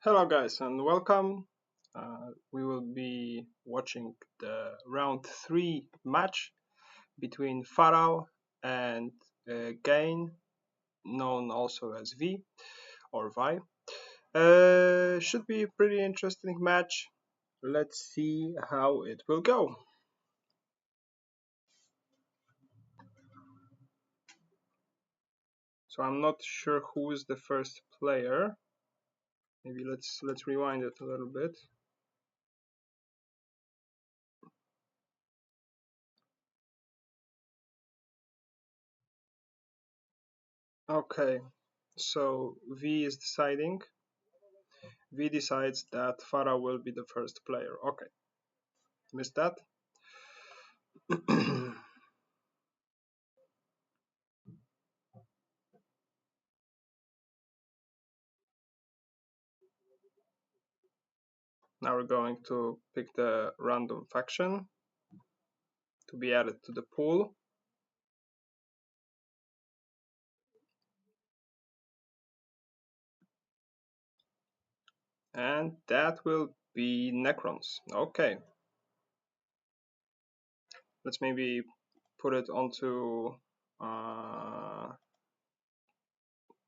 Hello guys and welcome. We will be watching the round 3 match between Farau and Gain, known also as V or Vi. Should be a pretty interesting match. Let's see how it will go. So I'm not sure who is the first player. Maybe let's rewind it a little bit. Okay, so V is deciding. V decides that Farah will be the first player. Okay, missed that. Now we're going to pick the random faction to be added to the pool. And that will be Necrons. Okay. Let's maybe put it onto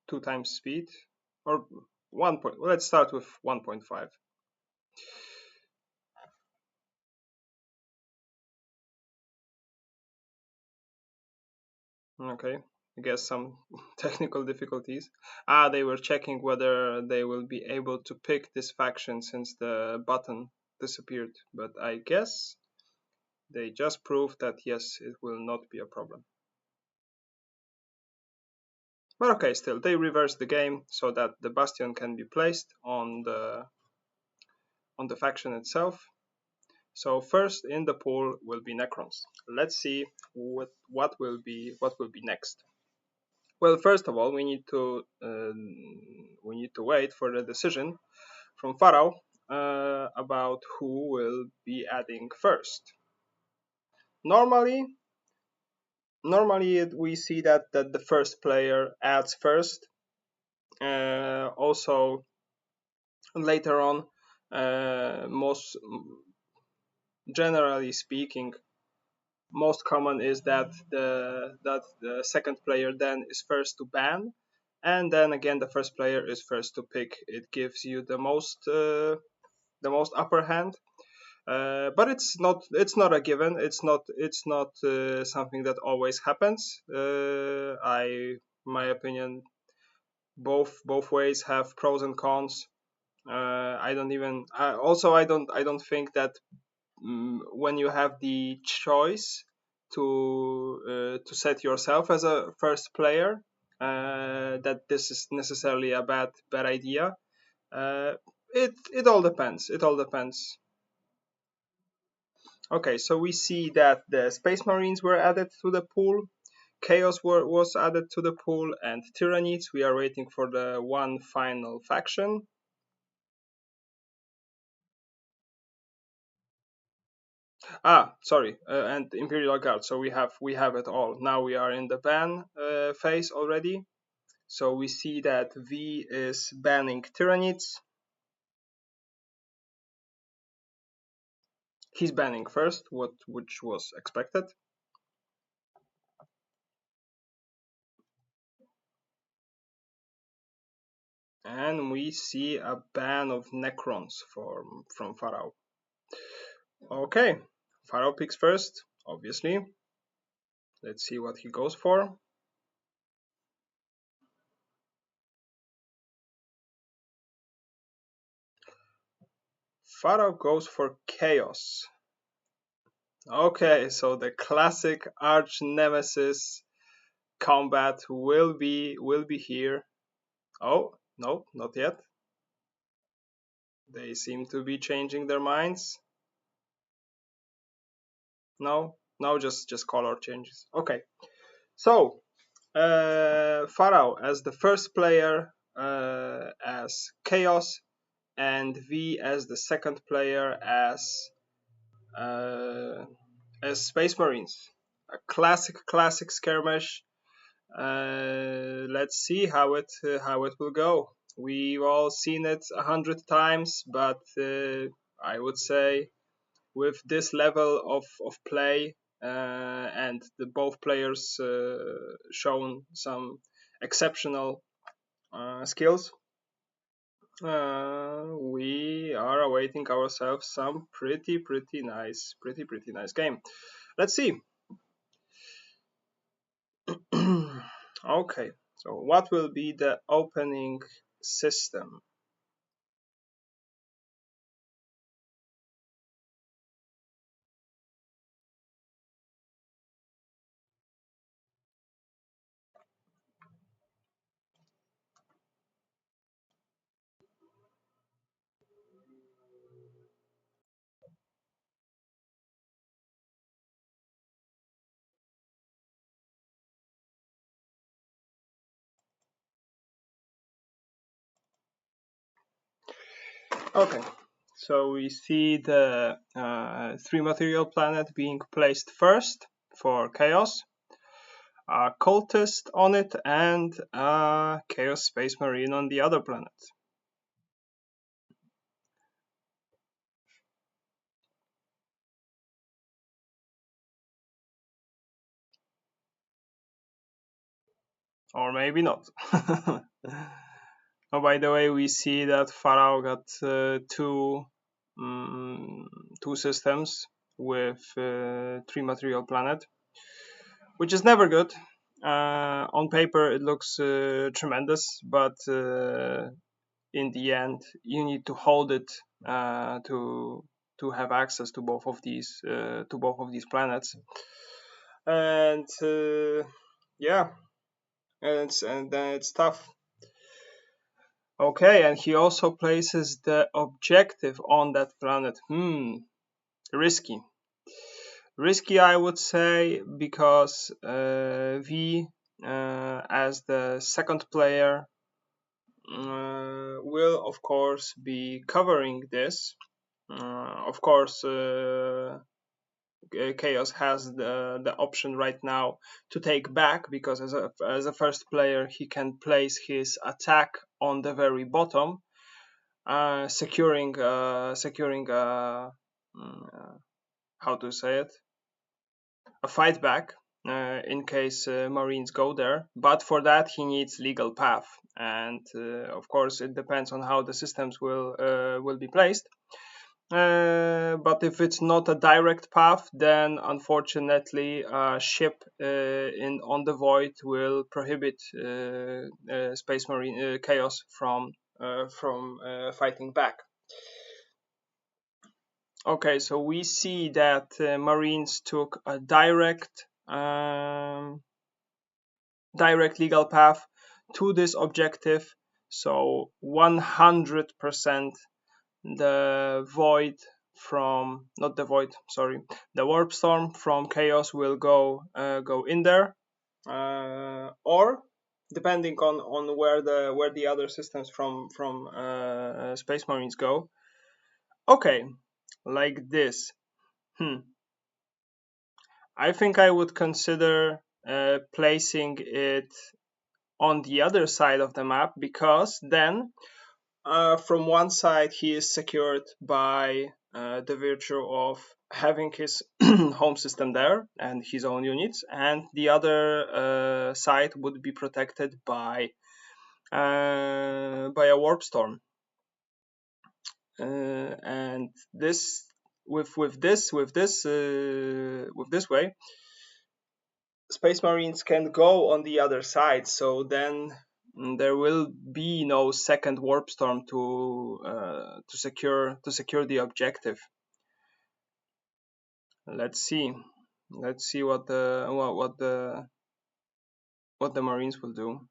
2 times speed or 1 point. Let's start with 1.5. Okay, I guess some technical difficulties. They were checking whether they will be able to pick this faction since the button disappeared, but I guess they just proved that yes, it will not be a problem. But okay, still, they reversed the game so that the bastion can be placed on the faction itself. So first in the pool will be Necrons. Let's see what will be next. Well, first of all, we need to wait for the decision from Farau about who will be adding first. Normally, we see that the first player adds first. Also, later on, most generally speaking, most common is that the second player then is first to ban, and then again the first player is first to pick. It gives you the most upper hand. But it's not a given. It's not something that always happens. My opinion, both ways have pros and cons. I don't even. I don't think that when you have the choice to set yourself as a first player, that this is necessarily a bad idea. Uh, it all depends. It all depends. Okay, so we see that the Space Marines were added to the pool, Chaos was added to the pool, and Tyranids. We are waiting for the one final faction. Sorry, and Imperial Guard. So we have it all. Now we are in the ban phase already. So we see that V is banning Tyranids. He's banning first, which was expected. And we see a ban of Necrons from Farau. Okay, Farau picks first, obviously. Let's see what he goes for. Farau goes for Chaos. Okay, so the classic arch nemesis combat will be here. Oh, no, not yet. They seem to be changing their minds. No, just color changes. Okay, so Farau as the first player as Chaos, and V as the second player uh, as Space Marines. A classic skirmish. Let's see how it will go. We've all seen it 100 times, but I would say with this level of play and the both players shown some exceptional skills, we are awaiting ourselves some pretty nice game. Let's see. Okay, so what will be the opening system? Okay, so we see the three material planet being placed first for chaos, a cultist on it, and a chaos space marine on the other planet. Or maybe not. Oh, by the way, we see that Farau got two systems with three material planet, which is never good. On paper, it looks tremendous, but in the end, you need to hold it to have access to both of these planets, and yeah, and then it's tough. Okay, and he also places the objective on that planet. Risky. Risky, I would say, because V, as the second player, will of course be covering this. Of course, Chaos has the option right now to take back, because as a first player he can place his attack on the very bottom, securing how to say it, a fight back in case Marines go there. But for that he needs legal path, and of course it depends on how the systems will be placed. But if it's not a direct path, then unfortunately a ship in on the void will prohibit Space Marine Chaos from fighting back. Okay, so we see that Marines took a direct legal path to this objective. So 100% the void from not the void, sorry, the warp storm from chaos will go in there, or depending on where the other systems from Space Marines go. Okay, like this. I think I would consider placing it on the other side of the map, because then from one side he is secured by the virtue of having his home system there and his own units, and the other side would be protected by a warp storm. And this with this way, Space Marines can go on the other side, so then there will be no second warp storm to secure the objective. Let's see what the Marines will do.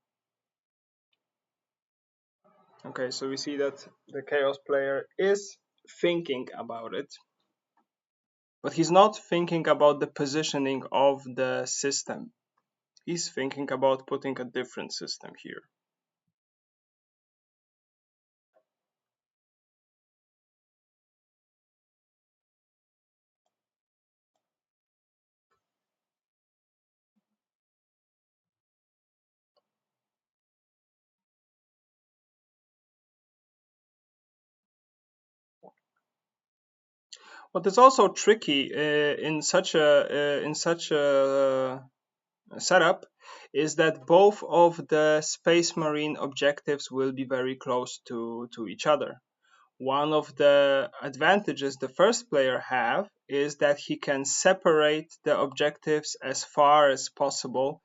Okay, so we see that the Chaos player is thinking about it, but he's not thinking about the positioning of the system. He's thinking about putting a different system here. But it's also tricky in such a setup is that both of the Space Marine objectives will be very close to each other. One of the advantages the first player have is that he can separate the objectives as far as possible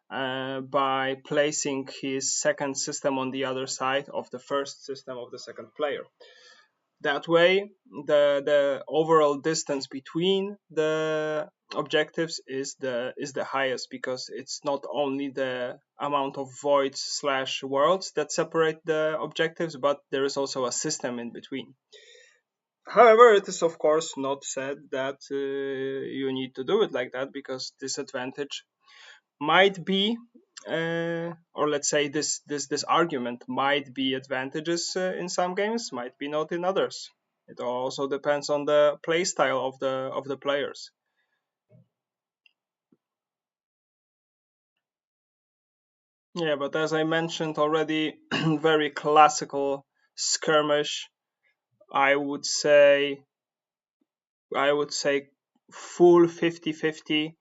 by placing his second system on the other side of the first system of the second player. That way, the overall distance between the objectives is the highest, because it's not only the amount of voids slash worlds that separate the objectives, but there is also a system in between. However, it is of course not said that you need to do it like that, because this advantage might be, or let's say this argument might be advantages in some games, might be not in others. It also depends on the play style of the players. Yeah, but as I mentioned already, very classical skirmish. I would say I would say full 50-50.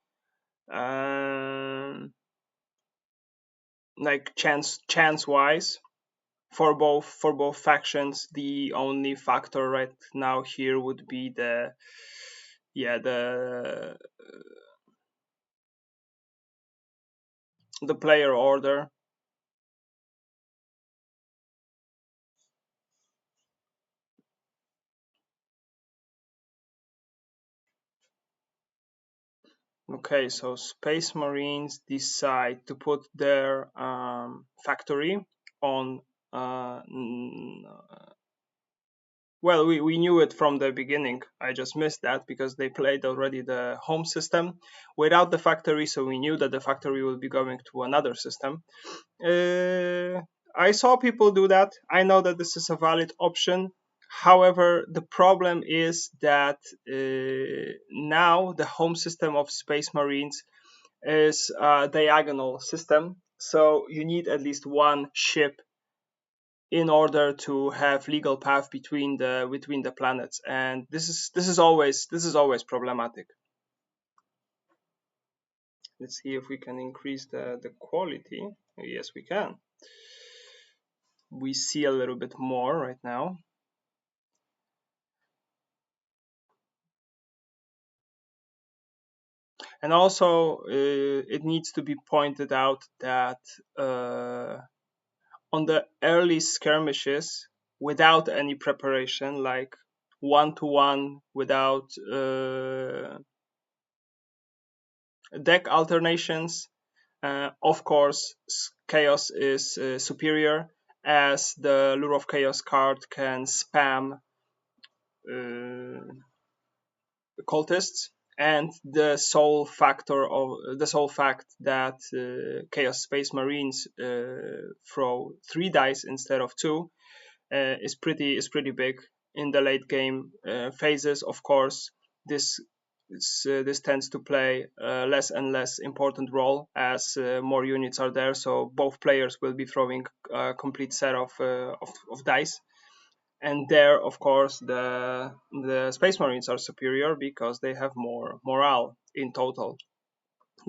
Like chance wise, for both factions. The only factor right now here would be the yeah the player order. Okay, so Space Marines decide to put their factory on. Well, we knew it from the beginning. I just missed that because they played already the home system without the factory, so we knew that the factory will be going to another system. I saw people do that. I know that this is a valid option. However, the problem is that now the home system of Space Marines is a diagonal system. So you need at least one ship in order to have legal path between the planets, and this is always problematic. Let's see if we can increase the quality. Yes, we can. We see a little bit more right now. And also, it needs to be pointed out that on the early skirmishes, without any preparation, like 1-to-1, without deck alternations, of course, Chaos is superior, as the Lure of Chaos card can spam cultists, and the sole fact that Chaos Space Marines throw 3 dice instead of 2 is pretty big in the late game phases. Of course, this this tends to play less and less important role as more units are there, so both players will be throwing a complete set of dice. And there, of course, the Space Marines are superior because they have more morale in total.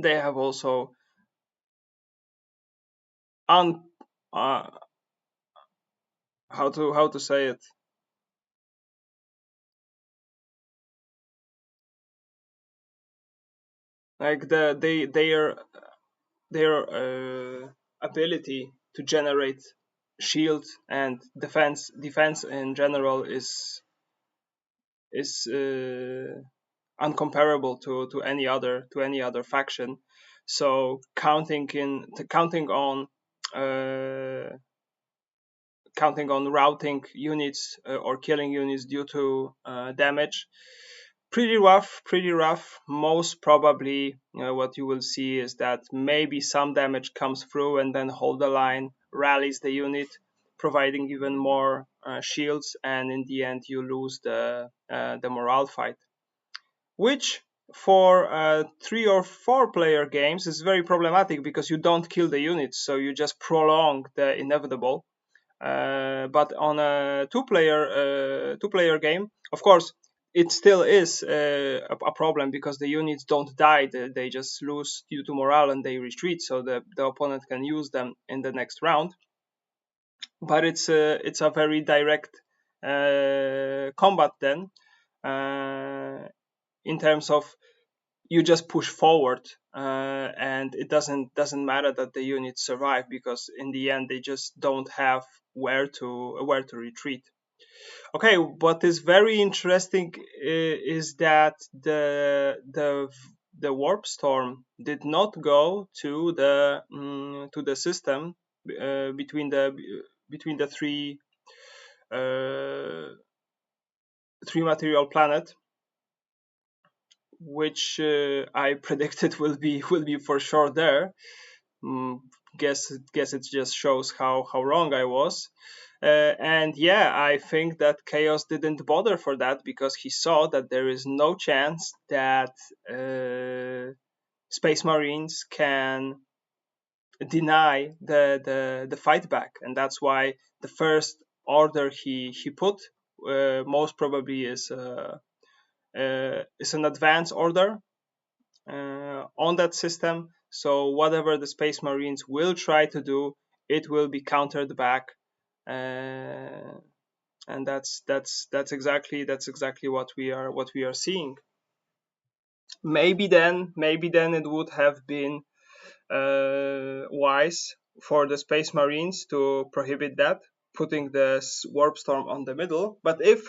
They have also un how to say it, like their ability to generate shield and defense in general is uncomparable to any other faction. So uh, counting on routing units or killing units due to damage, pretty rough. Most probably what you will see is that maybe some damage comes through and then hold the line, rallies the unit, providing even more shields, and in the end you lose the morale fight, which for 3 or 4 player games is very problematic because you don't kill the units, so you just prolong the inevitable. But on a two player game, of course, it still is a problem because the units don't die; they just lose due to morale and they retreat. So the opponent can use them in the next round. But it's a very direct combat then, in terms of you just push forward, and it doesn't matter that the units survive because in the end they just don't have where to retreat. Okay, what is very interesting is that the warp storm did not go to the system between the uh, three material planet, which I predicted will be for sure there. Mm, guess it just shows how wrong I was. And yeah, I think that Chaos didn't bother for that because he saw that there is no chance that Space Marines can deny the fight back, and that's why the first order he put most probably is an advance order on that system. So whatever the Space Marines will try to do, it will be countered back, and that's exactly what we are seeing. Maybe then it would have been wise for the Space Marines to prohibit that, putting the warp storm on the middle. But if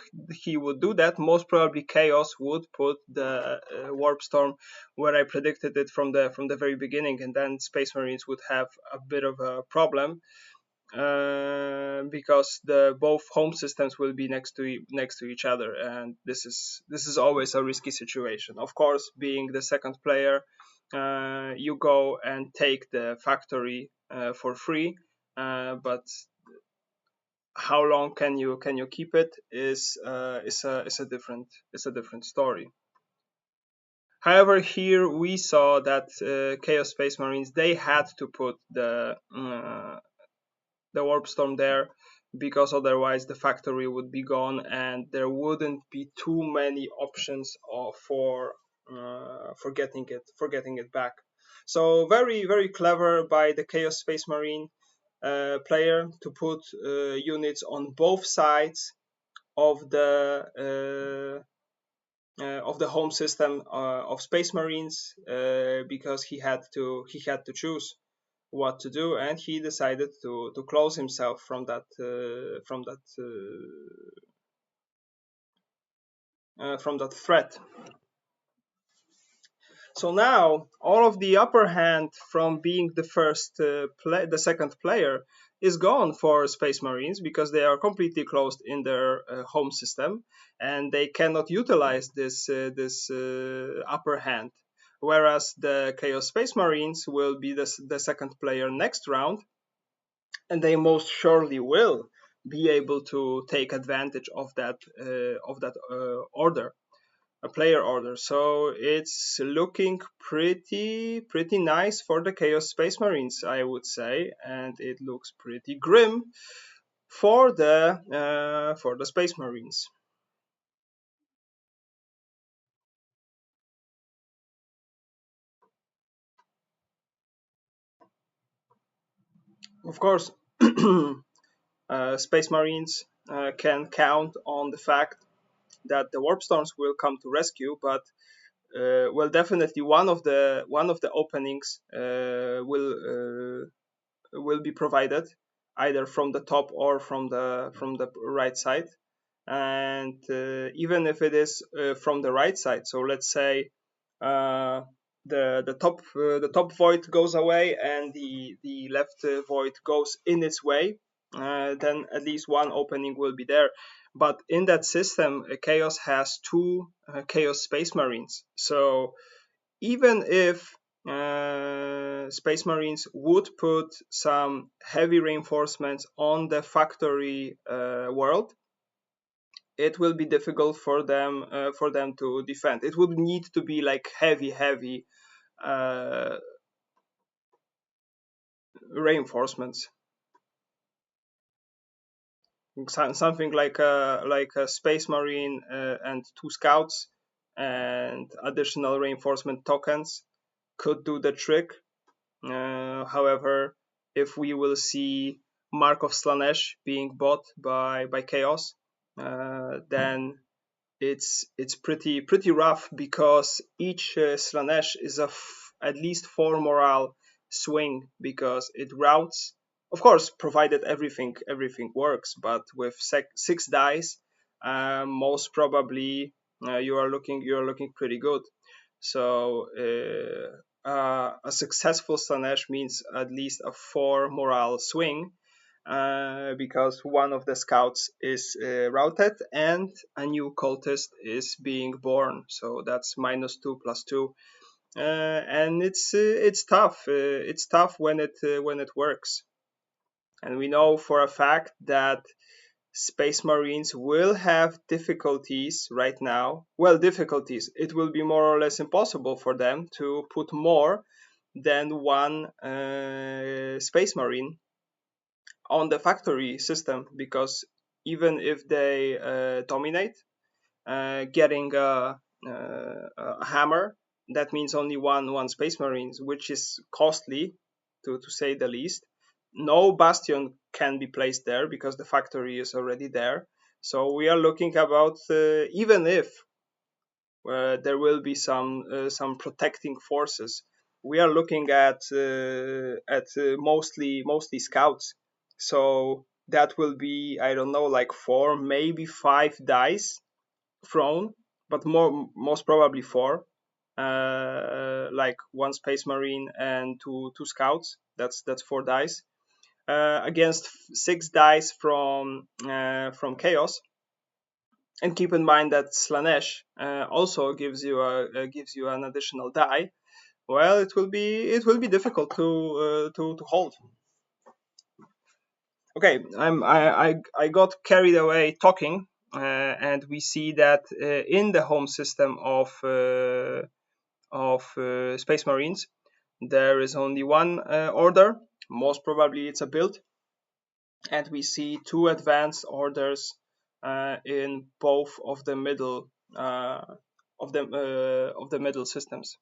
he would do that, most probably Chaos would put the warp storm where I predicted it from the very beginning, and then Space Marines would have a bit of a problem because the both home systems will be next to each other, and this is always a risky situation. Of course, being the second player, you go and take the factory for free, but how long can you keep it is a different story. However, here we saw that Chaos Space Marines, they had to put the warp storm there because otherwise the factory would be gone and there wouldn't be too many options for getting it back. So very very clever by the Chaos Space Marine player to put units on both sides of the home system of Space Marines because he had to choose what to do, and he decided to close himself from that threat. So now all of the upper hand from being the second player is gone for Space Marines because they are completely closed in their home system and they cannot utilize this upper hand. Whereas the Chaos Space Marines will be the second player next round, and they most surely will be able to take advantage of that order, a player order. So it's looking pretty nice for the Chaos Space Marines, I would say, and it looks pretty grim for the Space Marines. Of course, Space Marines can count on the fact that the warp storms will come to rescue, but well, definitely one of the openings will be provided either from the top or from the right side, and even if it is from the right side, so let's say uh, the top void goes away and the left void goes in its way, then at least one opening will be there. But in that system, Chaos has two Chaos Space Marines, so even if Space Marines would put some heavy reinforcements on the factory world, it will be difficult for them to defend. It would need to be like heavy uh, reinforcements. something like a space marine and two scouts and additional reinforcement tokens could do the trick. However, if we will see Mark of Slanesh being bought by Chaos, then it's pretty rough, because each Slanesh is at least 4 morale swing, because it routes. Of course, provided everything works, but with 6 dice, most probably you're looking pretty good. So a successful Slanesh means at least a 4 morale swing, because one of the scouts is routed and a new cultist is being born. So that's -2 +2, and it's tough. It's tough when it works, and we know for a fact that Space Marines will have difficulties right now. Well, difficulties. It will be more or less impossible for them to put more than one Space Marine on the factory system, because even if they dominate, getting a hammer, that means only one Space Marines, which is costly to say the least. No bastion can be placed there because the factory is already there. So we are looking about, even if there will be some protecting forces, we are looking at mostly scouts. So that will be, I don't know, like 4, maybe 5 dice thrown, but most probably 4. Like one Space Marine and two scouts. That's 4 dice against 6 dice from Chaos. And keep in mind that Slanesh also gives you an additional die. Well, it will be difficult to hold. Okay, I got carried away talking, and we see that in the home system of Space Marines, there is only one order. Most probably it's a build, and we see 2 advanced orders in both of the middle of the middle systems.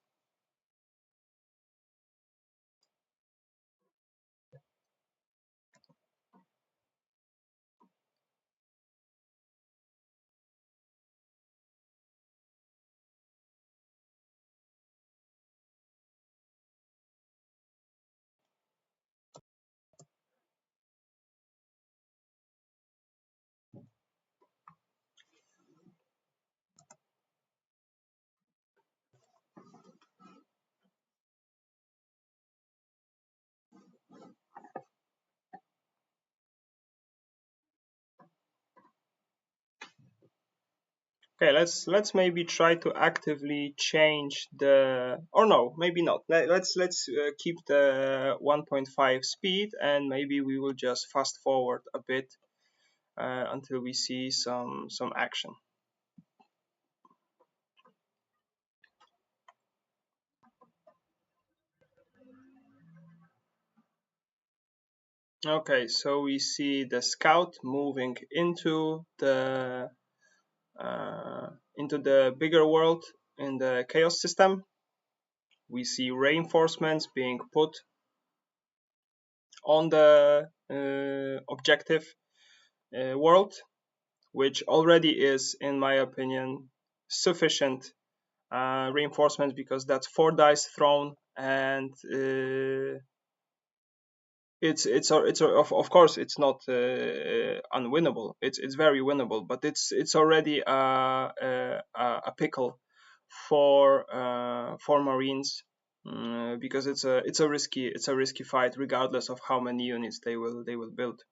Okay, let's maybe try to actively change the, or no, maybe not. Let's keep the 1.5 speed, and maybe we will just fast forward a bit until we see some action. Okay, so we see the scout moving into the bigger world in the chaos system. We see reinforcements being put on the objective world, which already is, in my opinion, sufficient reinforcement, because that's 4 dice thrown, and it's of course it's not unwinnable. It's very winnable, but it's already a pickle for Marines, because it's a risky fight, regardless of how many units they will build.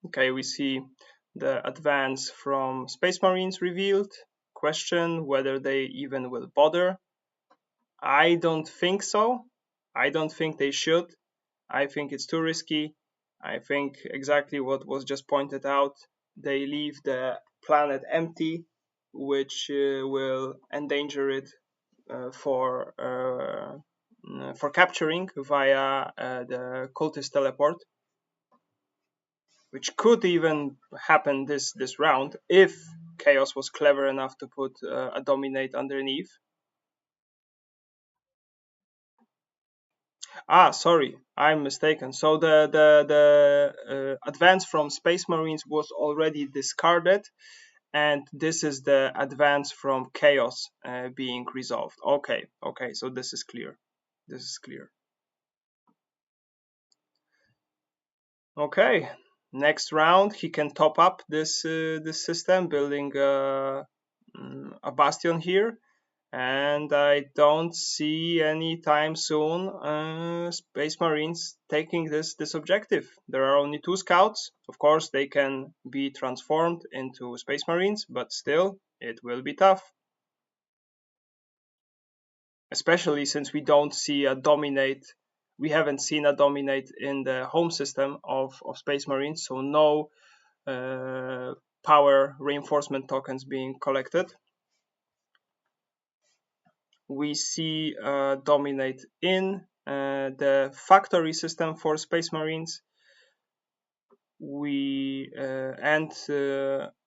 Okay, we see the advance from Space Marines revealed. Question whether they even will bother. I don't think so. I don't think they should. I think it's too risky. I think exactly what was just pointed out. They leave the planet empty, which will endanger it for capturing via the cultist teleport, which could even happen this round if Chaos was clever enough to put a dominate underneath. Ah, sorry, I'm mistaken. So the advance from Space Marines was already discarded, and this is the advance from Chaos being resolved. Okay, okay, so this is clear. This is clear. Okay, next round he can top up this system, building a bastion here, and I don't see anytime soon Space Marines taking this objective. There are only 2 scouts. Of course, they can be transformed into Space Marines, but still, it will be tough. Especially since we don't see a dominate. We haven't seen a dominate in the home system of Space Marines, so no power reinforcement tokens being collected. We see dominate in the factory system for Space Marines. We and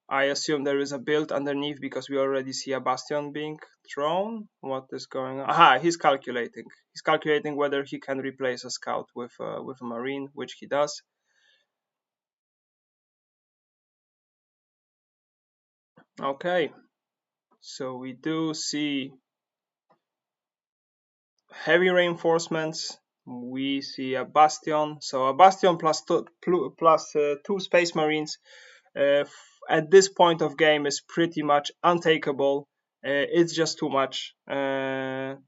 I assume there is a build underneath because we already see a bastion being thrown. What is going on? Aha, he's calculating. He's calculating whether he can replace a scout with a marine, which he does. Okay, so we do see heavy reinforcements. We see a bastion. So a bastion plus 2 space marines at this point of game is pretty much untakeable. It's just too much. It's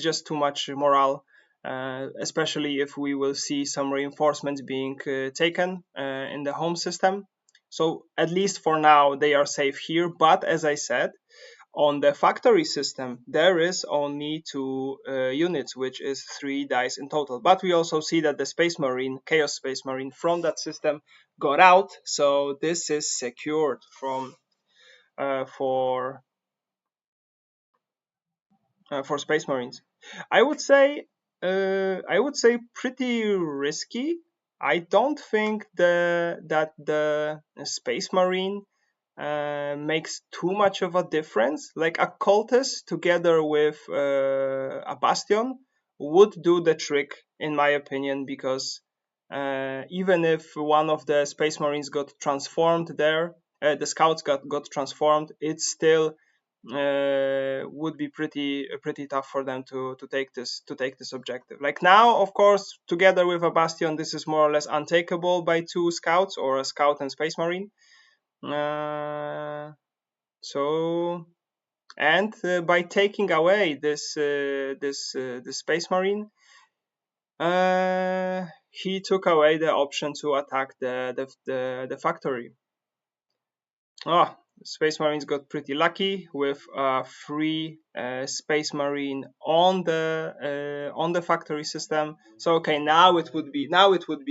just too much morale, especially if we will see some reinforcements being taken in the home system. So at least for now they are safe here. But as I said, on the factory system, there is only 2 units, which is 3 dice in total. But we also see that the Space Marine, Chaos Space Marine from that system got out, so this is secured from for Space Marines. I would say pretty risky. I don't think that the Space Marine makes too much of a difference. Like a cultist together with a bastion would do the trick, in my opinion, because even if one of the Space Marines got transformed there, the scouts got transformed, it still would be pretty tough for them to take this objective. Like now, of course, together with a bastion, this is more or less untakeable by 2 scouts or a scout and Space Marine. So and by taking away this Space Marine, he took away the option to attack the factory. Oh, Space Marines got pretty lucky with a free Space Marine on the factory system. So okay, now it would be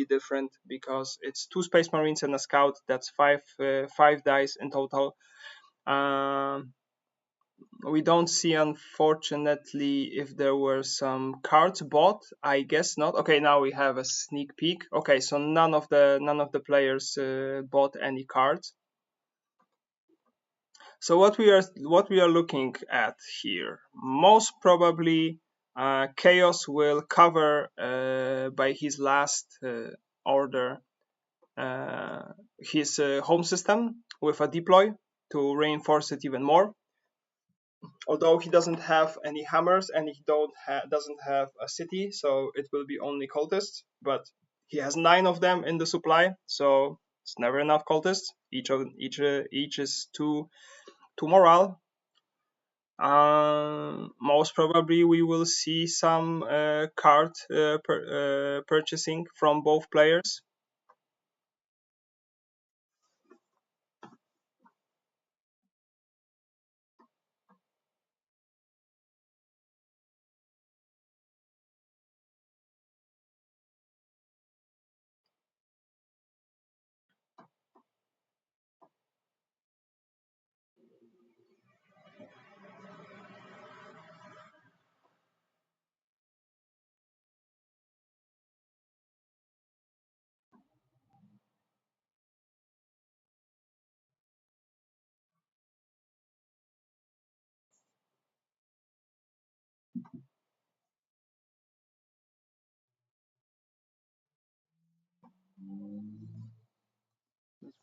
different because it's 2 Space Marines and a scout. That's 5 dice in total. We don't see, unfortunately, if there were some cards bought. I guess not. Okay, now we have a sneak peek. Okay, so none of the players bought any cards. So what we are looking at here, most probably Chaos will cover by his last order his home system with a deploy to reinforce it even more. Although he doesn't have any hammers and he doesn't have a city, so it will be only cultists. But he has 9 of them in the supply, so it's never enough cultists. Each is two morale. Most probably we will see some card purchasing from both players.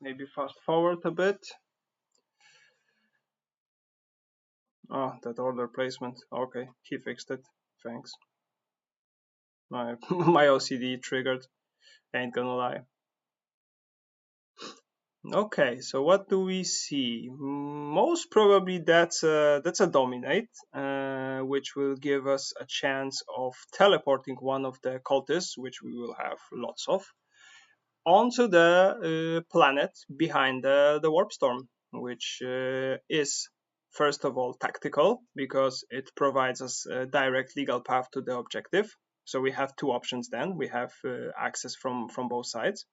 maybe fast forward a bit. Oh, that order placement. Okay, he fixed it. Thanks. My my OCD triggered. Ain't gonna lie. Okay, so what do we see? Most probably that's a dominate, which will give us a chance of teleporting one of the cultists, which we will have lots of, onto the planet behind the warp storm, which is first of all tactical because it provides us a direct legal path to the objective. So we have two options then. We have access from both sides.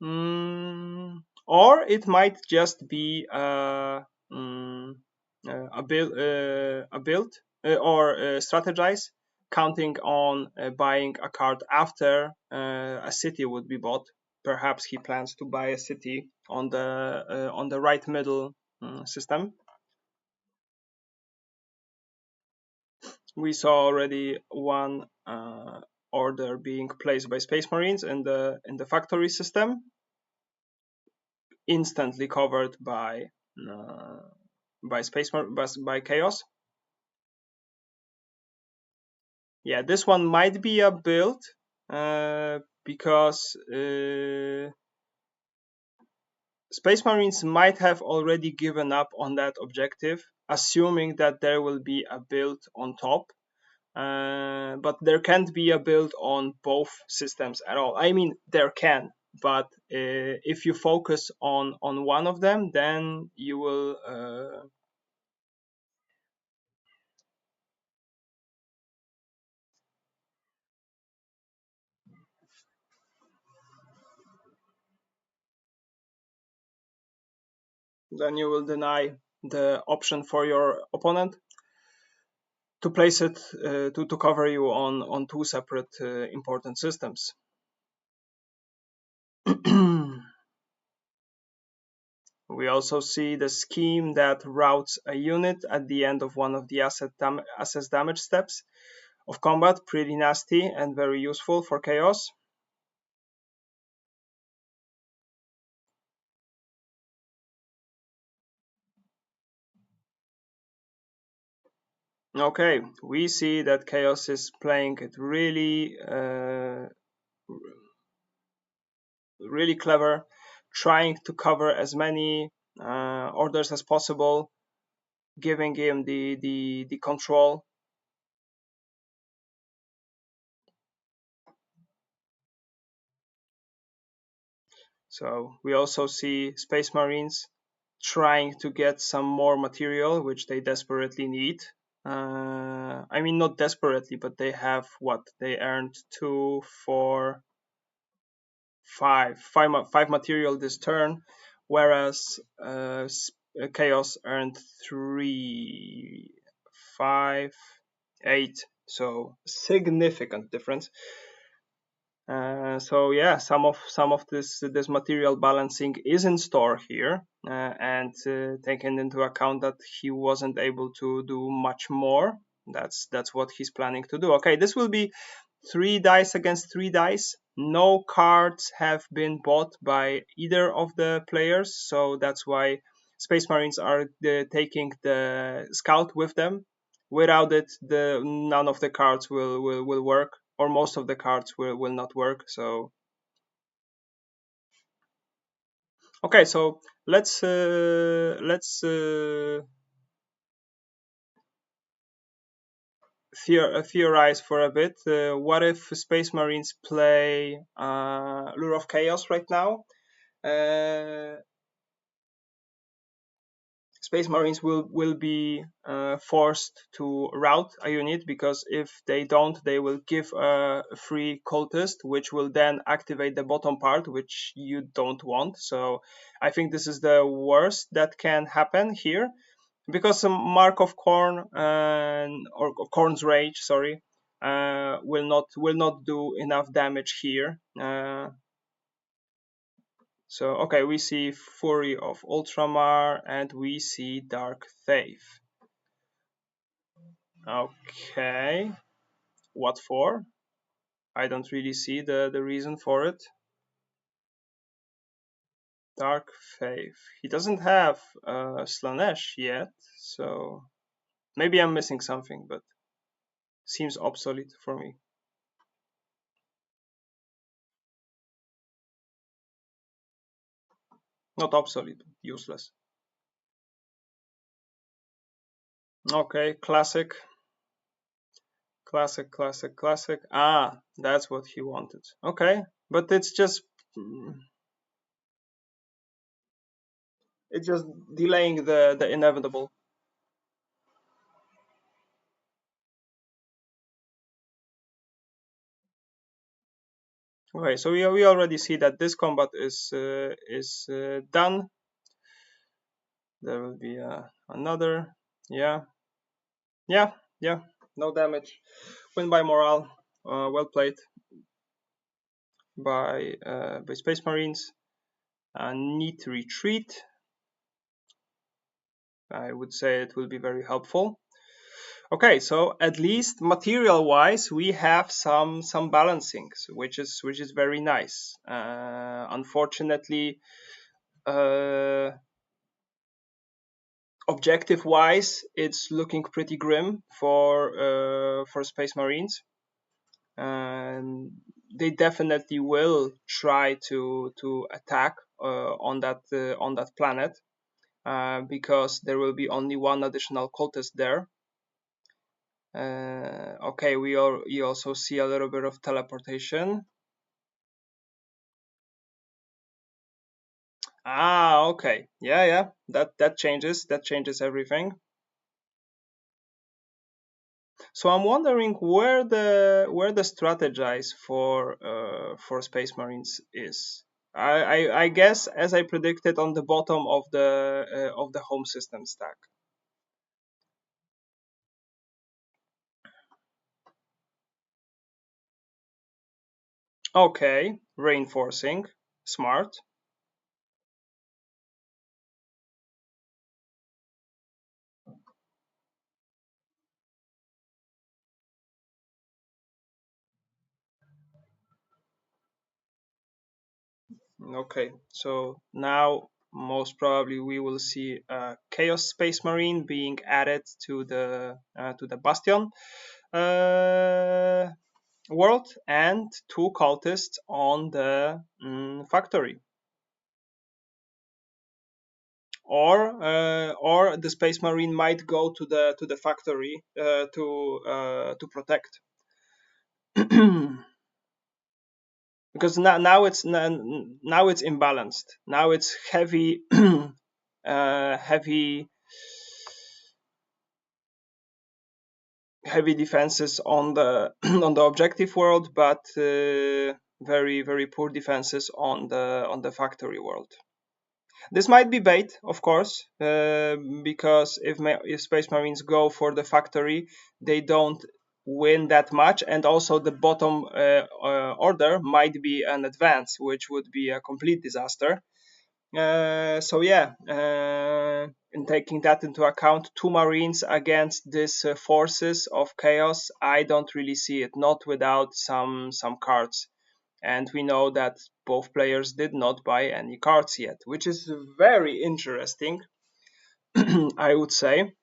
Or it might just be a build or strategize, counting on buying a card after a city would be bought. Perhaps he plans to buy a city on the right middle system. We saw already one order being placed by Space Marines in the factory system, instantly covered uh, by chaos. Yeah, this one might be a build because Space Marines might have already given up on that objective, assuming that there will be a build on top. But there can't be a build on both systems at all. I mean, there can, but if you focus on one of them, then you will deny the option for your opponent to place it to cover you on two separate important systems. We also see the scheme that routes a unit at the end of one of the assess damage steps of combat. Pretty nasty and very useful for chaos. Okay, we see that chaos is playing it really clever, trying to cover as many orders as possible, giving him the control. So we also see Space Marines trying to get some more material, which they desperately need. I mean, not desperately, but they have what they earned 2, 4, 5 material this turn, whereas Chaos earned 3, 5, 8. So significant difference. So yeah, some of this material balancing is in store here, and taking into account that he wasn't able to do much more, that's what he's planning to do. Okay, this will be 3 dice against 3 dice. No cards have been bought by either of the players, so that's why Space Marines are taking the scout with them. Without it, none of the cards will work, or most of the cards will not work. So okay, so let's theorize for a bit. What if Space Marines play Lure of Chaos right now? Uh, Space Marines will be forced to route a unit, because if they don't, they will give a free cultist, which will then activate the bottom part, which you don't want. So I think this is the worst that can happen here, because Mark of Corn or Corn's Rage, sorry, will not do enough damage here. So, okay, we see Fury of Ultramar and we see Dark Thief. Okay, what for? I don't really see the reason for it. Dark Faith. He doesn't have Slanesh yet, so maybe I'm missing something, but seems obsolete for me. Not obsolete, useless. Okay, classic. Classic, classic, classic. Ah, that's what he wanted. Okay, but it's just delaying the inevitable. Okay, so we already see that this combat is done. There will be another. Yeah, yeah, yeah. No damage. Win by morale. Well played by Space Marines. Neat retreat. I would say it will be very helpful. Okay, so at least material-wise, we have some balancings, which is very nice. Unfortunately, objective-wise, it's looking pretty grim for Space Marines, and they definitely will try to attack on that planet because there will be only one additional cultist there. Okay, you also see a little bit of teleportation. Ah, okay. Yeah. That changes everything. So I'm wondering where the strategize for Space Marines is. I guess, as I predicted, on the bottom of the home system stack. Okay, reinforcing, smart. Okay, so now most probably we will see a Chaos Space Marine being added to the Bastion world, and two cultists on the factory. Or the Space Marine might go to the factory to protect. Because now it's imbalanced. Now it's heavy heavy defenses on the on the objective world, but very poor defenses on the factory world. This might be bait, of course, because if Space Marines go for the factory, they don't win that much, and also the bottom order might be an advance, which would be a complete disaster. So yeah, in taking that into account, two Marines against these forces of chaos, I don't really see it. Not without some cards, and we know that both players did not buy any cards yet, which is very interesting. I would say,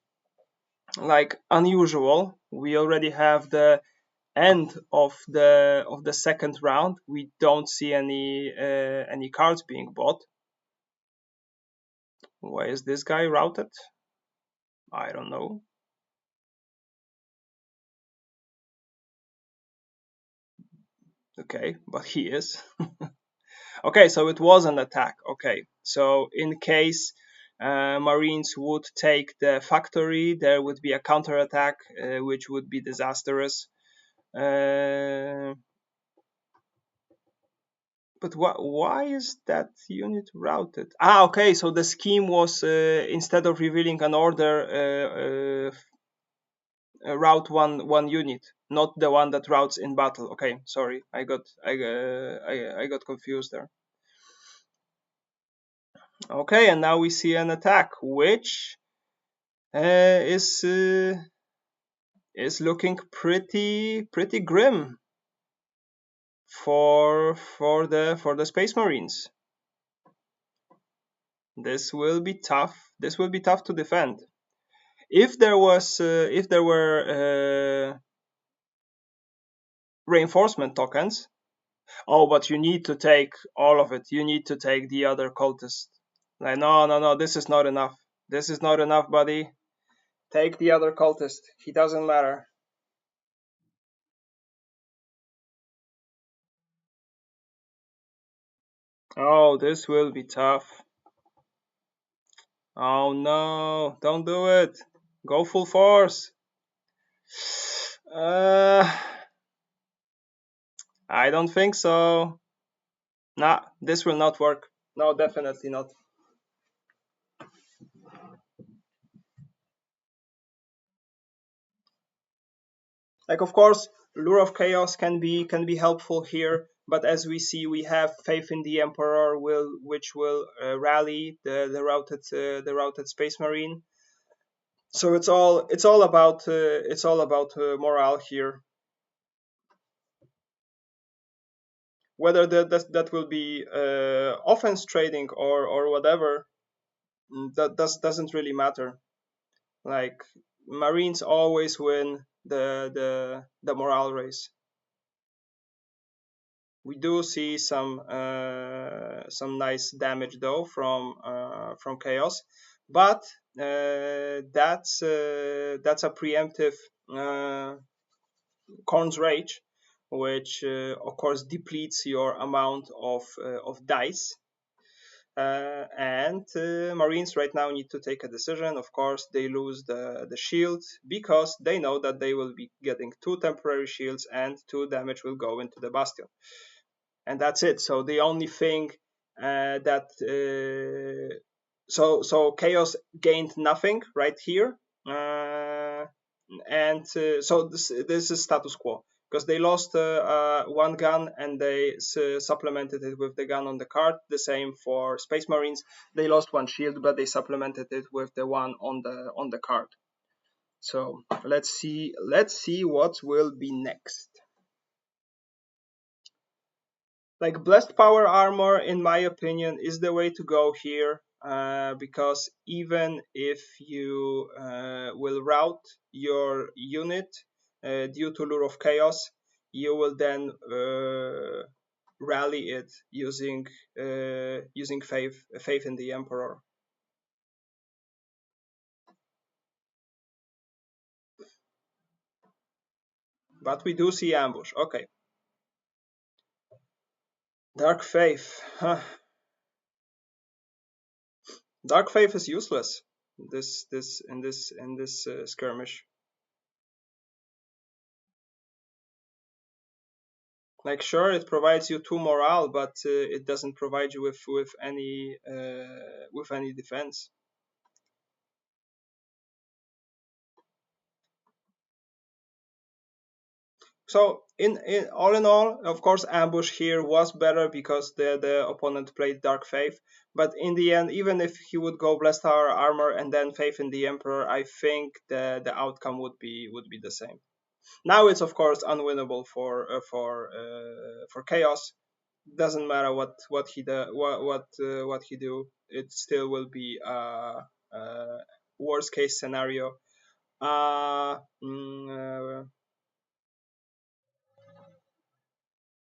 like, unusual. We already have the end of the second round. We don't see any cards being bought. Why is this guy routed? I don't know. Okay, but he is. Okay, so it was an attack. Okay, so in case Marines would take the factory, there would be a counterattack, which would be disastrous. But why is that unit routed? Ah, okay, so the scheme was instead of revealing an order, route one unit, not the one that routes in battle. Okay, sorry, I got confused there. Okay, and now we see an attack, which is looking pretty grim for the Space Marines. This will be tough. This will be tough to defend. If there were reinforcement tokens. Oh, but you need to take all of it. You need to take the other cultist. Like, no, no, no, this is not enough. This is not enough, buddy. Take the other cultist. He doesn't matter. Oh, this will be tough. Oh no, don't do it. Go full force. I don't think so. Nah, this will not work. No, definitely not. Like, of course, lure of chaos can be helpful here, but as we see, we have faith in the emperor, which will rally the routed space marine. So it's all about morale here. Whether that will be offense trading or whatever, doesn't really matter. Like, marines always win the morale race. We do see some nice damage though from chaos, but that's a preemptive Corn's Rage, which of course depletes your amount of dice. And Marines right now need to take a decision. Of course, they lose the shield because they know that they will be getting 2 temporary shields and 2 damage will go into the bastion, and that's it. So the only thing that so chaos gained nothing right here, and so this is status quo because they lost one gun and they supplemented it with the gun on the card. The same for Space Marines. They lost one shield, but they supplemented it with the one on the card. So let's see what will be next. Like, blessed power armor, in my opinion, is the way to go here, because even if you will route your unit due to lure of chaos, you will then rally it using faith in the emperor. But we do see ambush. Okay, dark faith. Huh. Dark faith is useless. This skirmish. Like, sure, it provides you 2 morale, but it doesn't provide you with any defense. So in all, of course, ambush here was better because the opponent played dark faith. But in the end, even if he would go blessed our armor and then faith in the emperor, I think the outcome would be the same. Now it's of course unwinnable for chaos. Doesn't matter what he do, what he do. It still will be a worst case scenario. Uh, mm,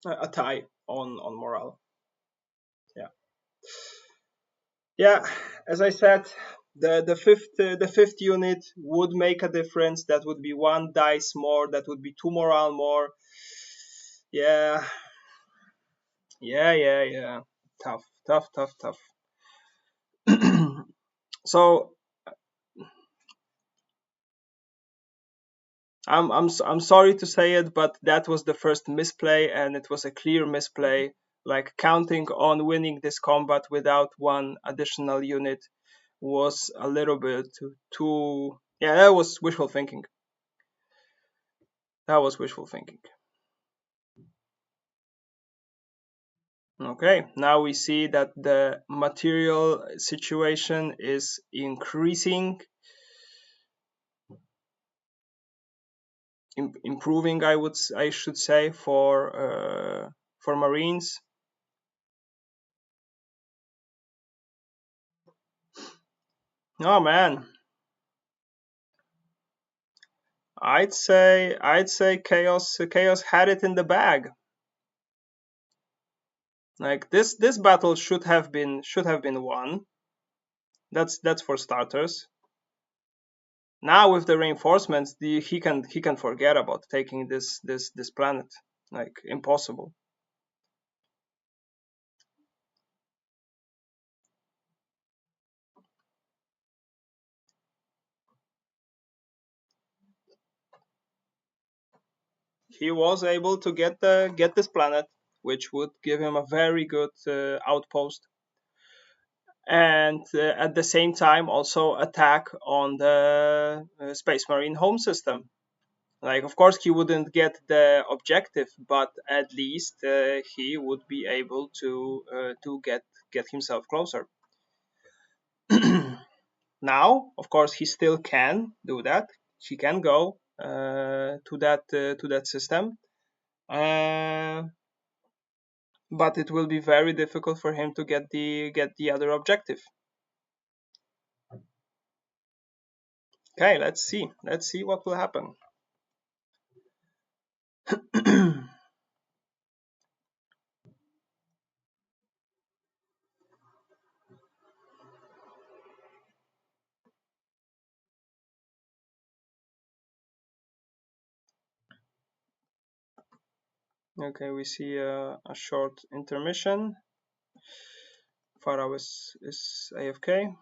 a tie on morale. Yeah, yeah. As I said, the fifth unit would make a difference. That would be 1 dice more. That would be 2 morale more. Yeah, yeah, yeah, yeah. Tough, tough, tough, tough. So I'm sorry to say it, but that was the first misplay, and it was a clear misplay. Like, counting on winning this combat without 1 additional unit was a little bit too. Yeah, that was wishful thinking. That was wishful thinking. Okay, now we see that the material situation is increasing, improving. I should say for Marines. Oh man, I'd say chaos had it in the bag. Like this battle should have been won. That's for starters. Now with the reinforcements, he can forget about taking this planet. Like impossible. He was able to get this planet, which would give him a very good outpost, and at the same time also attack on the Space Marine home system. Like, of course, he wouldn't get the objective, but at least he would be able to get himself closer. Now, of course, he still can do that. He can go to that system, uh, but it will be very difficult for him to get the other objective. Okay, let's see. Let's see what will happen. Okay, we see a short intermission. Farau is AFK.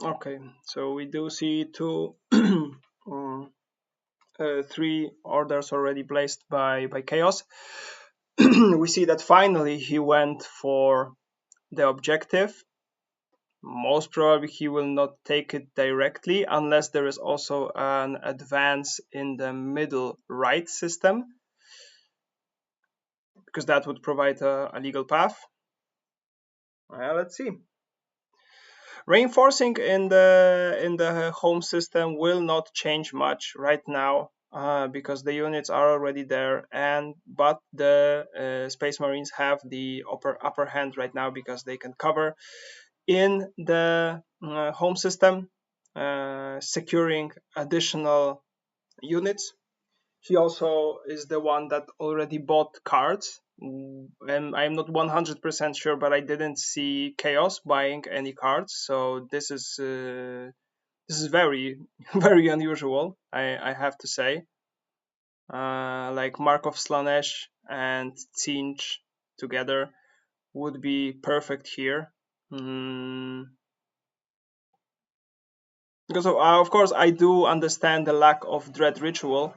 Okay, so we do see um, three orders already placed by Chaos. We see that finally he went for the objective. Most probably he will not take it directly unless there is also an advance in the middle right system, because that would provide a legal path. Let's see. Reinforcing in the home system will not change much right now, because the units are already there, but the Space Marines have the upper hand right now because they can cover in the home system, securing additional units. He also is the one that already bought cards. And I'm not 100% sure, but I didn't see Chaos buying any cards. So this is very very unusual. I have to say. Like Markov Slanesh and Tsinch together would be perfect here. Mm, because of course I do understand the lack of Dread Ritual,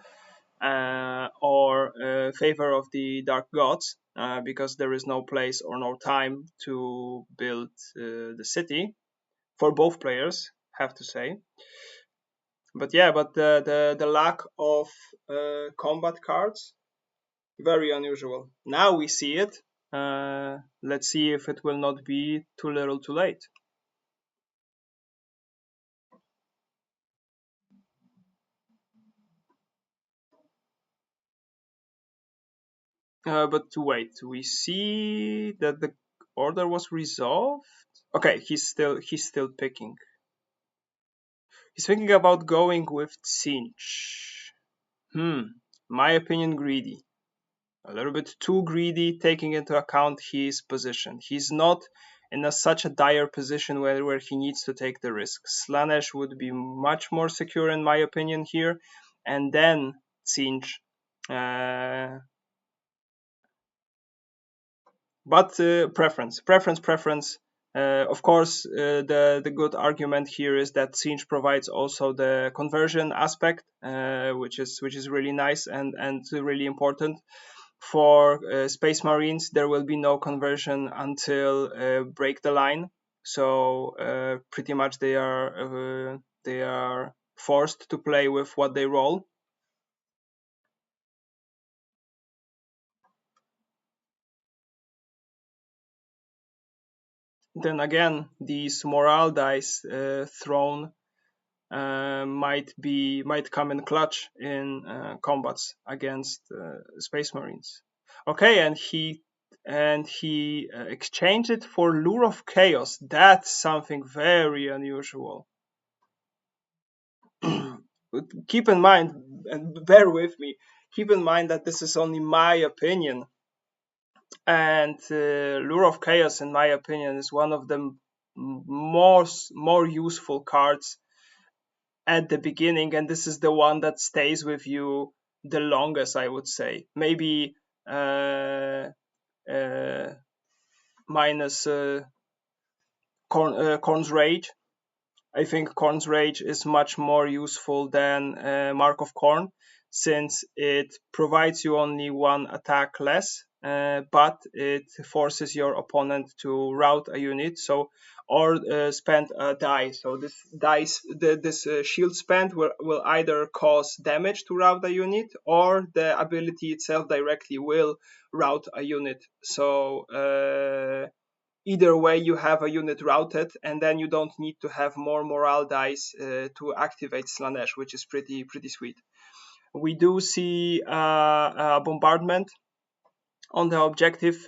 or favor of the dark gods, because there is no place or no time to build the city for both players, have to say. But yeah, but the lack of combat cards, very unusual. Now we see it. Let's see if it will not be too little too late. But to wait, we see that the order was resolved. Okay, he's still picking. He's thinking about going with Cinch. My opinion, greedy. A little bit too greedy, taking into account his position. He's not in such a dire position where he needs to take the risk. Slanesh would be much more secure, in my opinion, here. And then Cinch. But preference. Of course, the good argument here is that Siege provides also the conversion aspect, which is really nice and really important. For Space Marines, there will be no conversion until Break the Line, so pretty much they are forced to play with what they roll. Then again, these morale dice thrown might come in clutch in combats against Space Marines. Okay, and he exchanged it for Lure of Chaos. That's something very unusual. Keep in mind, and bear with me. Keep in mind that this is only my opinion, and Lure of Chaos, in my opinion, is one of the more useful cards at the beginning, and this is the one that stays with you the longest, I would say. Maybe uh, uh, minus Korn's Rage. I think Korn's Rage is much more useful than Mark of Korn, since it provides you only one attack less, but it forces your opponent to route a unit, or spend a die. So this shield spend will either cause damage to route a unit, or the ability itself directly will route a unit. So either way, you have a unit routed, and then you don't need to have more morale dice to activate Slanesh, which is pretty sweet. We do see a bombardment on the objective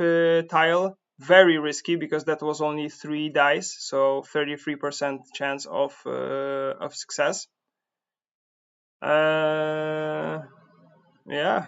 tile. Very risky, because that was only 3 dice, so 33% chance of success. Yeah,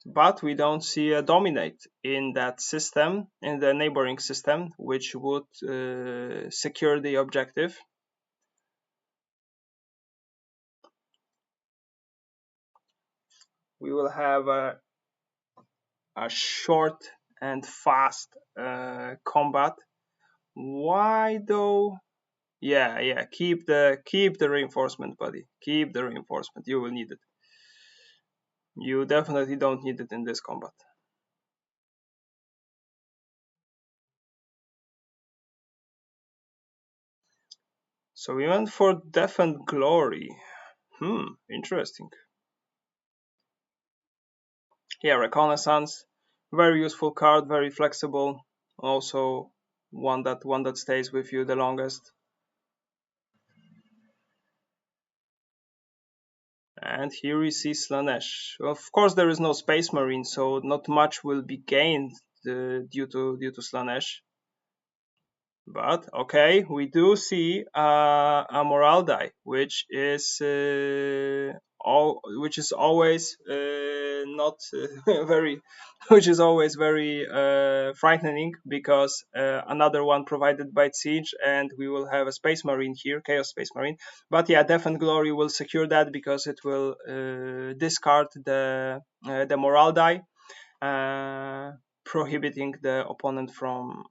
but we don't see a dominate in that system, in the neighboring system, which would secure the objective. We will have a short and fast combat. Why though? Yeah. Keep the reinforcement, buddy. Keep the reinforcement. You will need it. You definitely don't need it in this combat. So we went for Death and Glory. Interesting. Yeah, Reconnaissance, very useful card, very flexible. Also, one that stays with you the longest. And here we see Slanesh. Of course, there is no Space Marine, so not much will be gained due to Slanesh. But okay, we do see a morale die, which is always not very, which is always very frightening, because another one provided by Siege, and we will have a Space Marine here, Chaos Space Marine. But yeah, Death and Glory will secure that, because it will discard the morale die, prohibiting the opponent from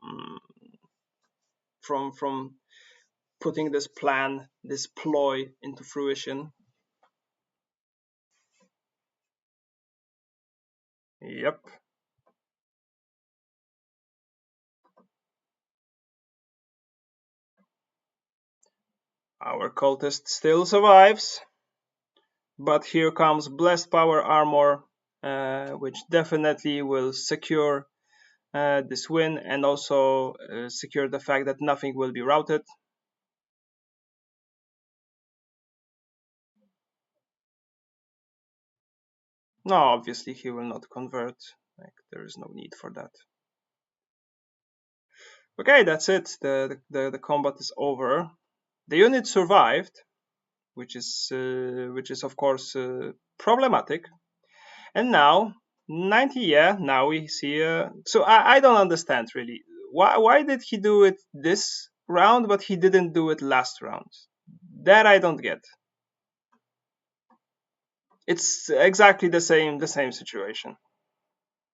putting this plan, this ploy into fruition. Yep. Our cultist still survives, but here comes Blessed Power Armor, which definitely will secure this win, and also secure the fact that nothing will be routed. No, obviously he will not convert. There is no need for that. Okay, that's it. The combat is over. The unit survived, which is of course problematic. And now 90, yeah, now we see. So I don't understand really why did he do it this round, but he didn't do it last round. That I don't get. It's exactly the same situation.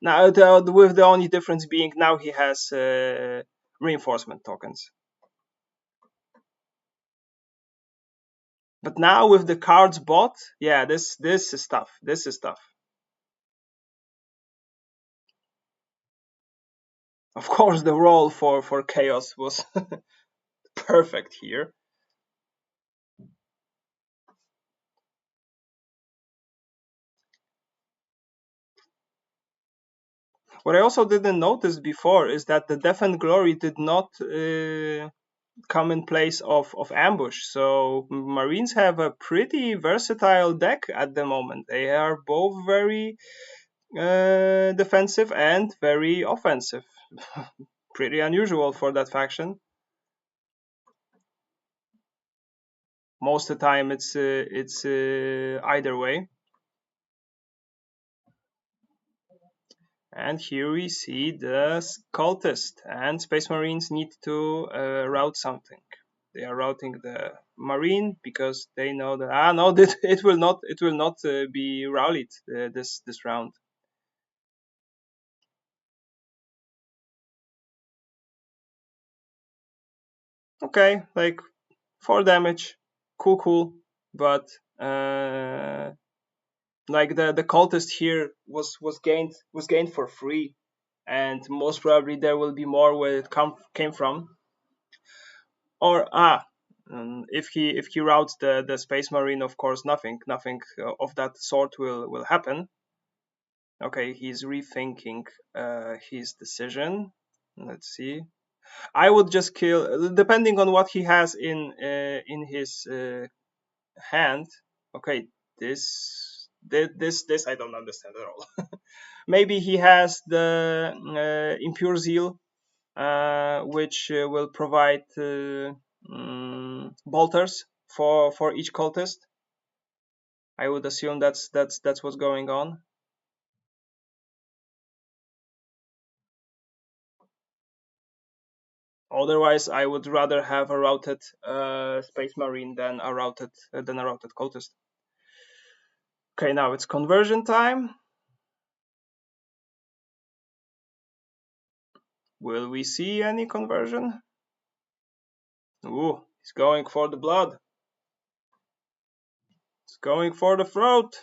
Now, with the only difference being now he has reinforcement tokens. But now with the cards bought, yeah, this is tough. This is tough. Of course, the roll for chaos was perfect here. What I also didn't notice before is that the Death and Glory did not come in place of Ambush. So Marines have a pretty versatile deck at the moment. They are both very defensive and very offensive. Pretty unusual for that faction. Most of the time, it's either way. And here we see the cultist, and Space Marines need to route something. They are routing the Marine because they know that no, it will not be rallied this round. Okay, like 4 damage, cool, but like the cultist here was gained for free, and most probably there will be more where it came from. Or if he routes the Space Marine, of course nothing of that sort will happen. Okay, he's rethinking his decision. Let's see. I would just kill, depending on what he has in his hand. Okay, this I don't understand at all. Maybe he has the impure zeal, which will provide bolters for each cultist. I would assume that's what's going on. Otherwise, I would rather have a routed Space Marine than a routed cultist. Okay, now it's conversion time. Will we see any conversion? Ooh, he's going for the blood. He's going for the throat.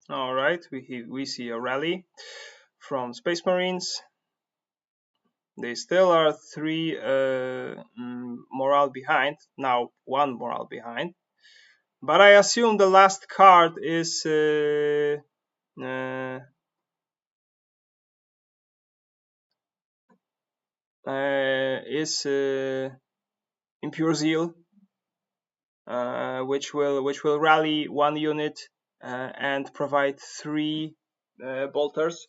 All right, we see a rally from Space Marines. They still are 3 morale behind. Now 1 morale behind. But I assume the last card is Impure Zeal, which will rally 1 unit and provide 3 bolters,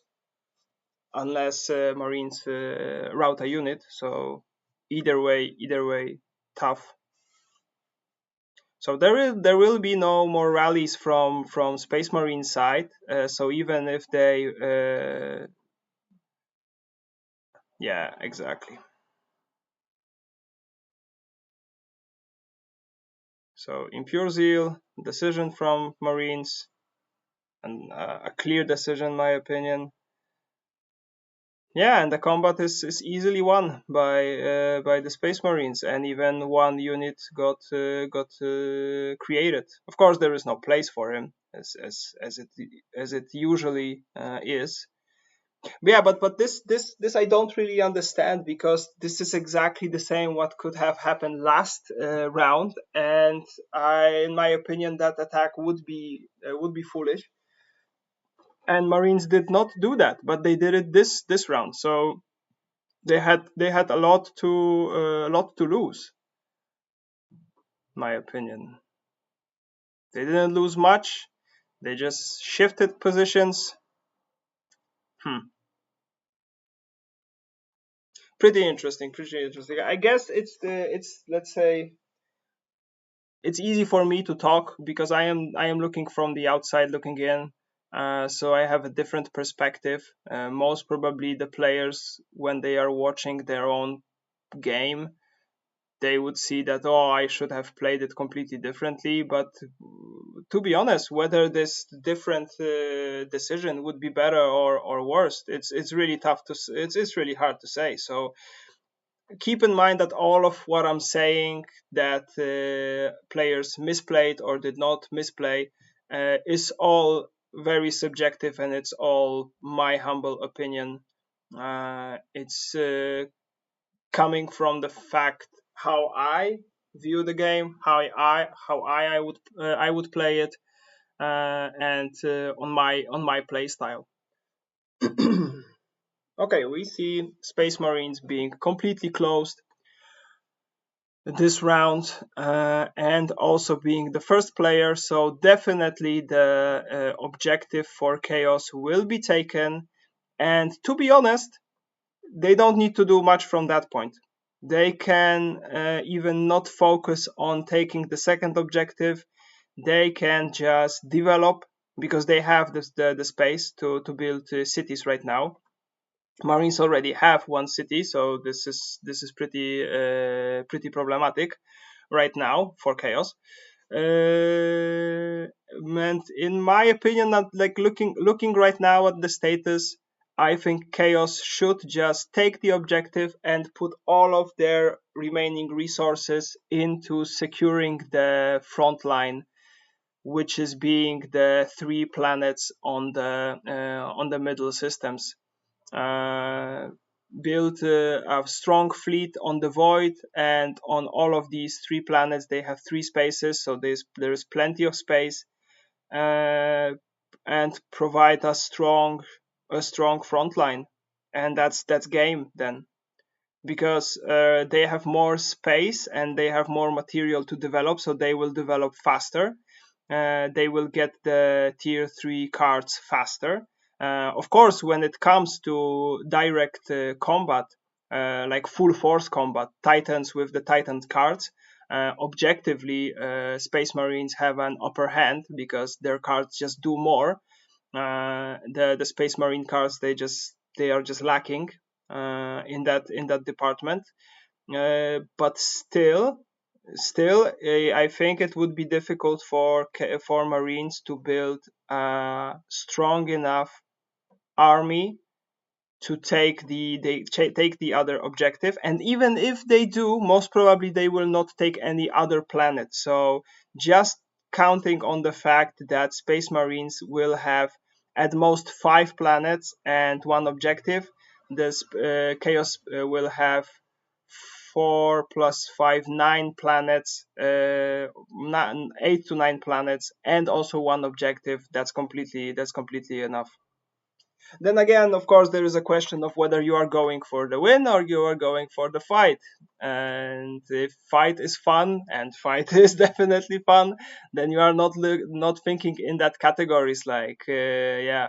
unless Marines route a unit. So either way, tough. So there will be no more rallies from Space Marine side. So even if they yeah, exactly. So Impure Zeal, decision from Marines, and a clear decision, in my opinion. Yeah, and the combat is easily won by the Space Marines, and even 1 unit got created. Of course, there is no place for him as it usually is. Yeah, but this I don't really understand, because this is exactly the same what could have happened last round, and in my opinion, that attack would be foolish. And Marines did not do that, but they did it this round. So they had a lot to lose, in my opinion. They didn't lose much. They just shifted positions. Hmm. Pretty interesting. Pretty interesting. I guess it's let's say it's easy for me to talk because I am looking from the outside looking in. So I have a different perspective. Most probably the players when they are watching their own game, they would see that, oh, I should have played it completely differently. But to be honest, whether this different decision would be better or worse, it's really tough to it's really hard to say. So keep in mind that all of what I'm saying, that players misplayed or did not misplay, is all very subjective, and it's all my humble opinion. It's coming from the fact how I view the game, how I would play it, and on my play style. Okay, we see Space Marines being completely closed this round, and also being the first player, so definitely the objective for Chaos will be taken. And to be honest, they don't need to do much from that point. They can even not focus on taking the second objective. They can just develop, because they have the space to build cities right now. Marines already have one city, so this is pretty problematic right now for Chaos. And in my opinion, not like looking right now at the status, I think Chaos should just take the objective and put all of their remaining resources into securing the front line, which is being the 3 planets on the middle systems. Uh, build a strong fleet on the void, and on all of these 3 planets they have 3 spaces, so there's plenty of space, uh, and provide a strong front line. And that's game then, because they have more space and they have more material to develop, so they will develop faster. They will get the tier 3 cards faster. Of course, when it comes to direct combat, like full force combat, Titans with the Titan cards, objectively, Space Marines have an upper hand because their cards just do more. The Space Marine cards, they are just lacking in that department. But still, I think it would be difficult for Marines to build a strong enough army to take the other objective. And even if they do, most probably they will not take any other planet. So just counting on the fact that Space Marines will have at most 5 planets and one objective, this Chaos will have 4 plus 5, 9 planets, 8 to 9 planets, and also one objective. That's completely enough. Then again, of course, there is a question of whether you are going for the win or you are going for the fight. And if fight is fun, and fight is definitely fun, then you are not thinking in that categories like, yeah,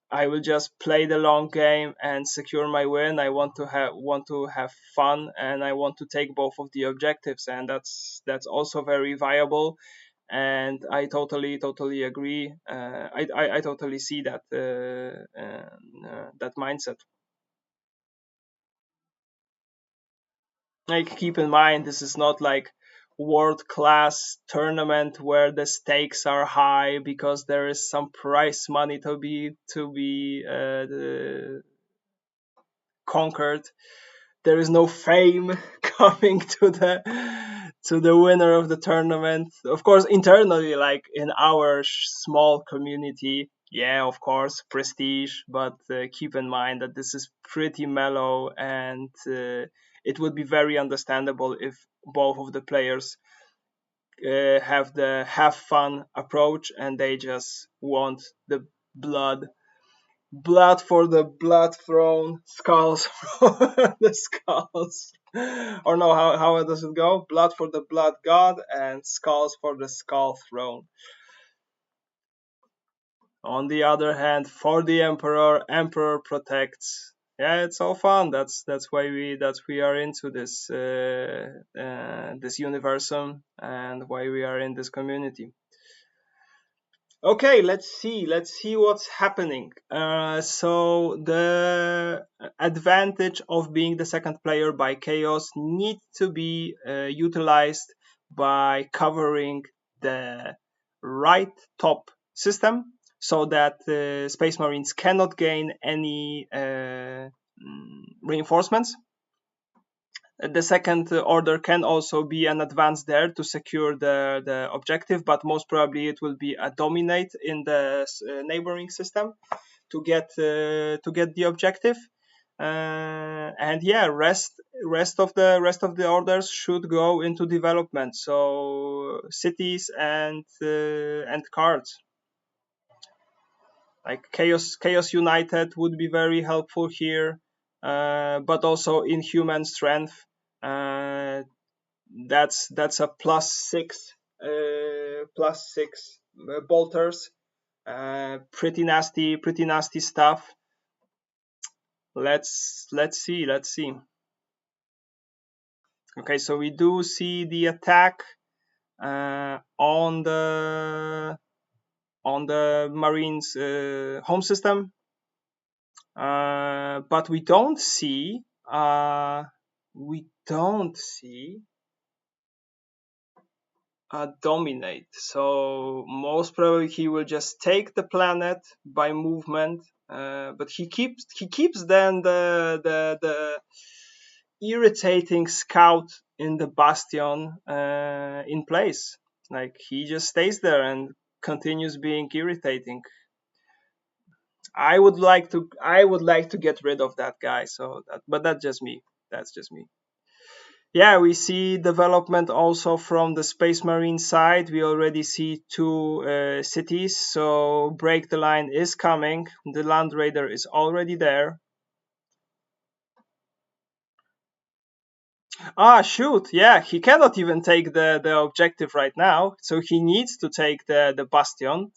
I will just play the long game and secure my win. I want to have fun, and I want to take both of the objectives, and that's also very viable. And I totally agree. I totally see that mindset. Like, keep in mind, this is not like world class tournament where the stakes are high because there is some prize money to be conquered. There is no fame coming to the winner of the tournament. Of course, internally, like in our small community, yeah, of course, prestige. But keep in mind that this is pretty mellow, and it would be very understandable if both of the players have the have fun approach, and they just want the blood. Blood for the blood throne, skulls for the skulls. Or no, how does it go? Blood for the blood god and skulls for the skull throne. On the other hand, for the emperor, emperor protects. Yeah, it's all fun. That's why we are into this this universum, and why we are in this community. Okay, let's see what's happening. So the advantage of being the second player by chaos needs to be utilized by covering the right top system, so that space marines cannot gain any reinforcements. The second order can also be an advance there to secure the objective, but most probably it will be a dominate in the neighboring system to get the objective. And yeah, rest of the orders should go into development. So cities and cards like Chaos United would be very helpful here, but also Inhuman Strength. Uh, that's a plus six bolters. Pretty nasty stuff. Let's see. Okay, so we do see the attack on the Marines home system, but we don't see dominate. So most probably he will just take the planet by movement, but he keeps then the irritating scout in the bastion in place. Like he just stays there and continues being irritating. I would like to get rid of that guy. But that's just me. That's just me. Yeah, we see development also from the Space Marine side. We already see two cities, so Break the Line is coming. The Land Raider is already there. Ah, shoot! Yeah, he cannot even take the objective right now, so he needs to take the Bastion.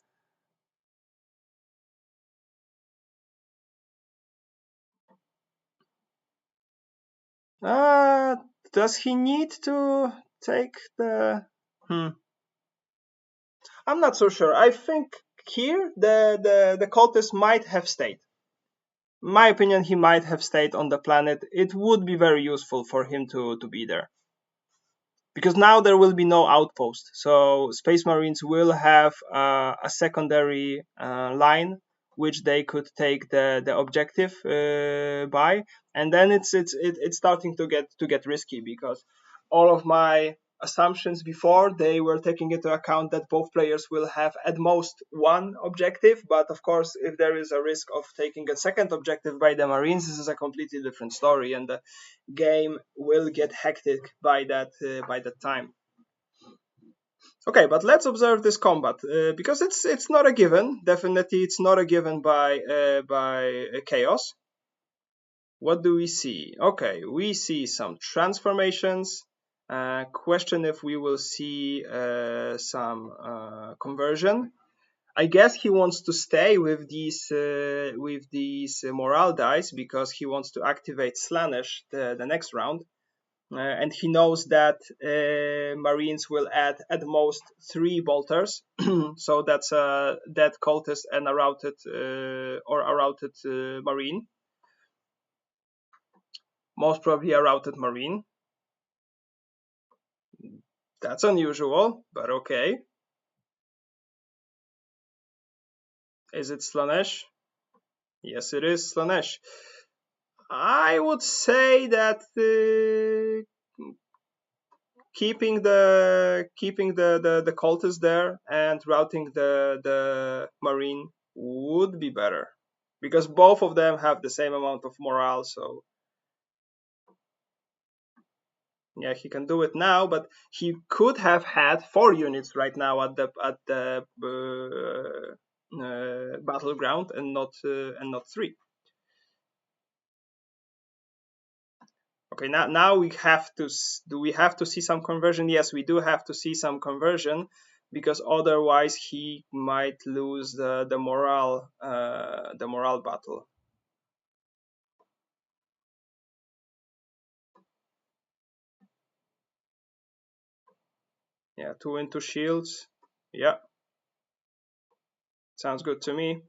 Uh, does he need to take the? I'm not so sure. I think here the cultist might have stayed. My opinion, he might have stayed on the planet. It would be very useful for him to be there. Because now there will be no outpost. So Space Marines will have a secondary line which they could take the objective by, and then it's starting to get risky, because all of my assumptions before, they were taking into account that both players will have at most one objective, but of course if there is a risk of taking a second objective by the Marines, this is a completely different story, and the game will get hectic by that time. Okay, but let's observe this combat because it's not a given. Definitely, it's not a given by chaos. What do we see? Okay, we see some transformations. Question if we will see some conversion. I guess he wants to stay with these morale dice because he wants to activate Slaanesh the next round. And he knows that Marines will add at most 3 bolters, so that's a dead cultist and a routed Marine. Most probably a routed Marine. That's unusual, but okay. Is it Slaanesh? Yes, it is Slaanesh. I would say that keeping the cultist there and routing the Marine would be better, because both of them have the same amount of morale. So yeah, he can do it now, but he could have had 4 units right now at the battleground and not 3. Okay, now we have to do we have to see some conversion? Yes, we do have to see some conversion, because otherwise he might lose the morale battle. Yeah, 2 into shields. Yeah, sounds good to me.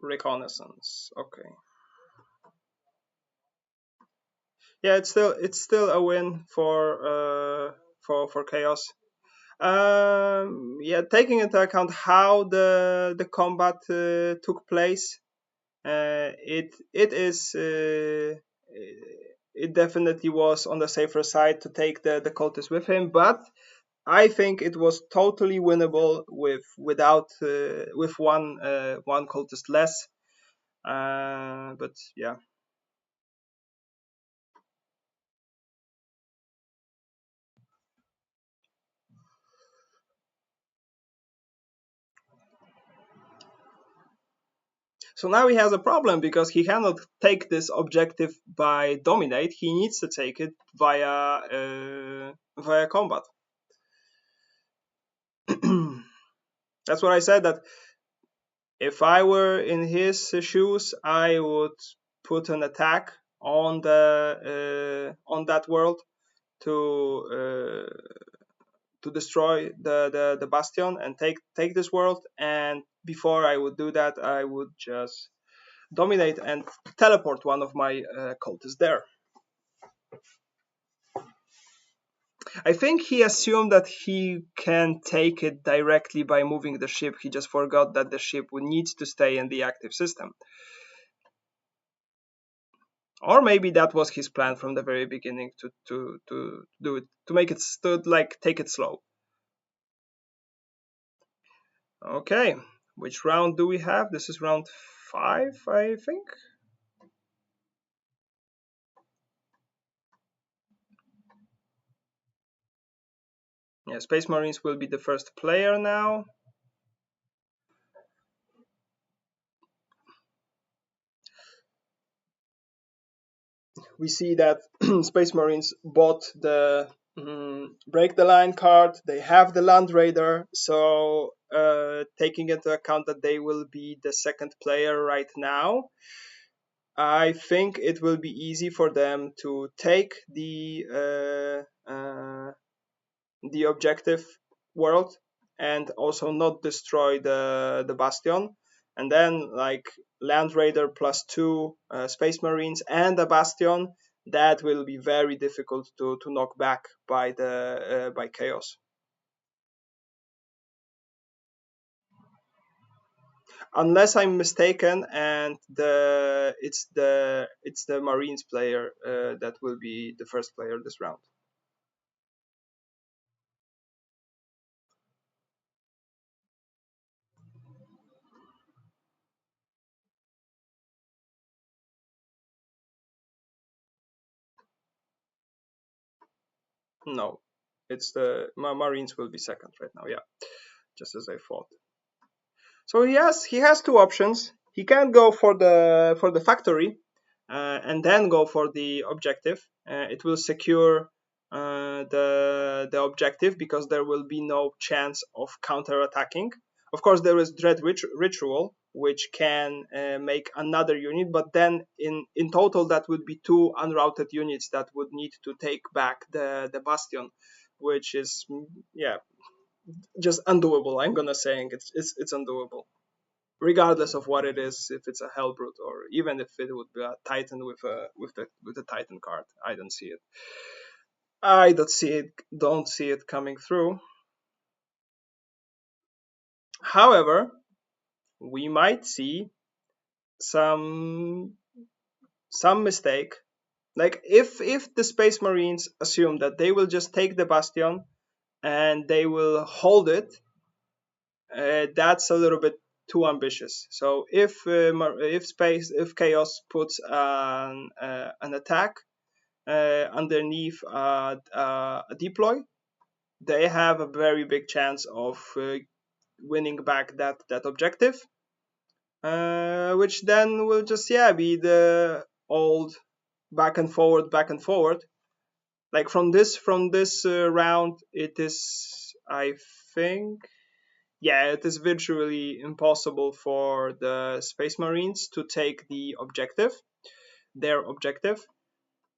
Reconnaissance. Okay. Yeah, it's still a win for chaos. Yeah, taking into account how the combat took place, it definitely was on the safer side to take the cultist with him, but I think it was totally winnable with one cultist less. But yeah. So now he has a problem because he cannot take this objective by dominate. He needs to take it via combat. That's what I said. That if I were in his shoes, I would put an attack on that world to destroy the bastion and take this world. And before I would do that, I would just dominate and teleport one of my cultists there. I think he assumed that he can take it directly by moving the ship. He just forgot that the ship would need to stay in the active system. Or maybe that was his plan from the very beginning to do it, to make it like take it slow. Okay, which round do we have? This is round 5, I think. Yeah, Space Marines will be the first player now. We see that Space Marines bought the Break the Line card. They have the Land Raider, so taking into account that they will be the second player right now, I think it will be easy for them to take the objective world and also not destroy the bastion, and then like Land Raider plus 2 Space Marines and a bastion, that will be very difficult to knock back by chaos, unless I'm mistaken, and it's the Marines player that will be the first player this round. No, it's the Marines will be second right now. Yeah, just as I thought. So he has two options. He can go for the factory and then go for the objective. It will secure the objective because there will be no chance of counter attacking. Of course, there is Dread Ritual, which can make another unit, but then in total that would be two unrouted units that would need to take back the bastion, which is yeah just undoable. I'm gonna saying it's undoable, regardless of what it is. If it's a Hellbrute or even if it would be a Titan with the Titan card, I don't see it. I don't see it coming through. However, we might see some some mistake. Like if the Space Marines assume that they will just take the Bastion and they will hold it, that's a little bit too ambitious. So if Chaos puts an attack, underneath a deploy, they have a very big chance of winning back that objective, which then will just be the old back and forward. Like from this round, it is, I think, it is virtually impossible for the Space Marines to take their objective.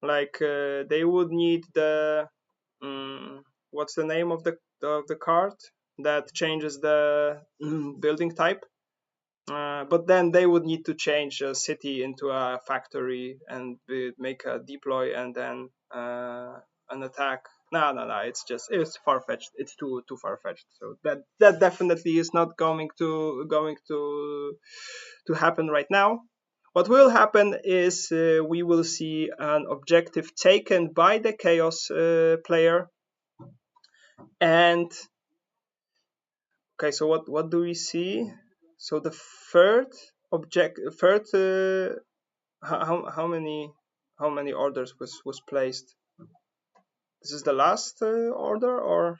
Like they would need what's the name of the card that changes the building type? But then they would need to change a city into a factory and make a deploy and then an attack. No. It's far fetched. It's too far fetched. So that definitely is not going to happen right now. What will happen is we will see an objective taken by the Chaos player, and okay. So what do we see? So the third how many orders was placed? This is the last order, or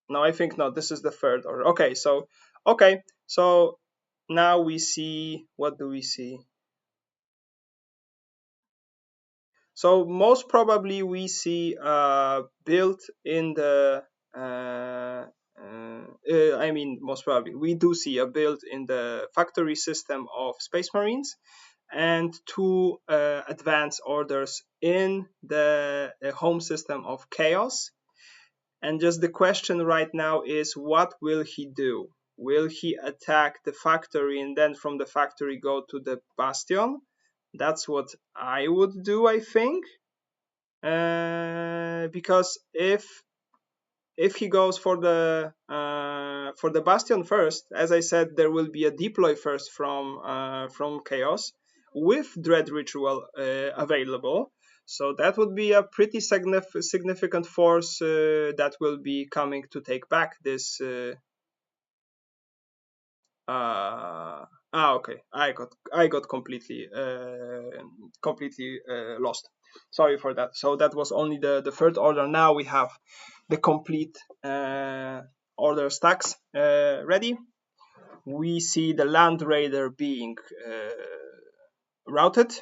no? I think no. This is the third order. Okay, so now we see, what do we see? So most probably we see built in the I mean, most probably we do see a build in the factory system of Space Marines, and two advance orders in the home system of Chaos. And just the question right now is, what will he do? Will he attack the factory and then from the factory go to the bastion? That's what I would do, I think. Because if he goes for the bastion first, as I said, there will be a deploy first from Chaos with Dread Ritual available. So that would be a pretty significant force that will be coming to take back this. Okay. I got completely lost. Sorry for that. So that was only the third order. Now we have the complete order stacks ready. We see the Land Raider being routed,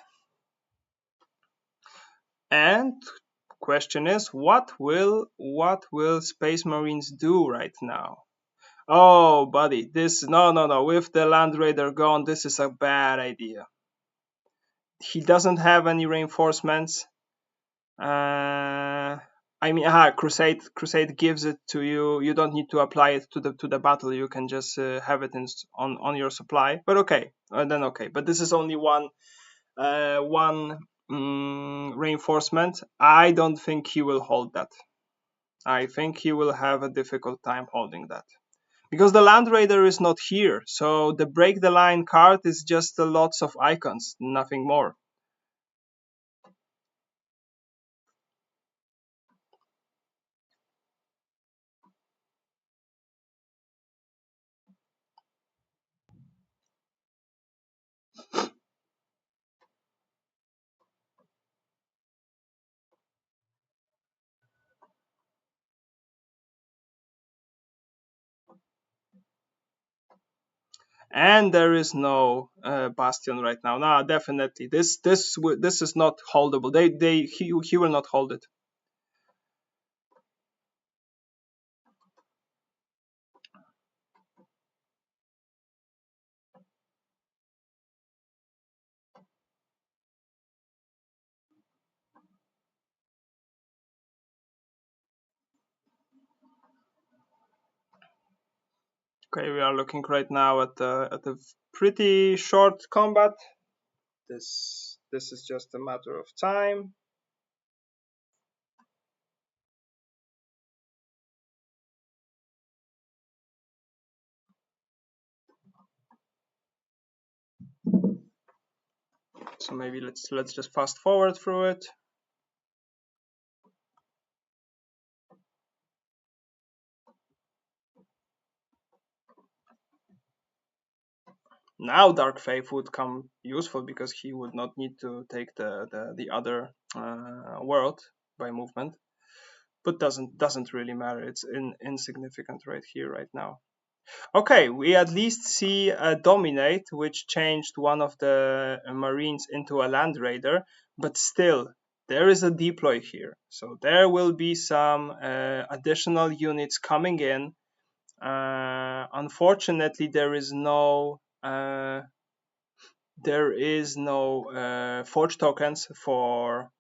and question is, what will Space Marines do right now? Oh, buddy, this no. With the Land Raider gone, this is a bad idea. He doesn't have any reinforcements. I mean, Crusade gives it to you. You don't need to apply it to the battle. You can just have it on your supply. But okay, then okay. But this is only one reinforcement. I don't think he will hold that. I think he will have a difficult time holding that. Because the Land Raider is not here, so the break the line card is just lots of icons, nothing more. And there is no bastion right now. No, definitely this is not holdable. He will not hold it. Okay, we are looking right now at a pretty short combat. This is just a matter of time. So maybe let's just fast forward through it. Now Dark Faith would come useful because he would not need to take the other world by movement, but doesn't really matter. It's insignificant right here, right now. Okay, we at least see a Dominate, which changed one of the Marines into a Land Raider, but still, there is a deploy here. So there will be some additional units coming in. Unfortunately, there is no forge tokens for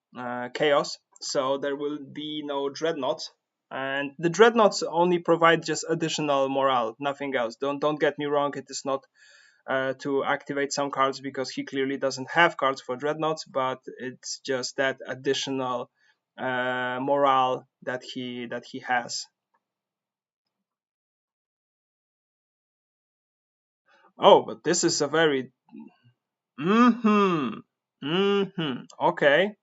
chaos, so there will be no dreadnoughts, and the dreadnoughts only provide just additional morale, nothing else. Don't get me wrong, it is not to activate some cards because he clearly doesn't have cards for dreadnoughts, but it's just that additional morale that he has. Oh, but this is a very okay.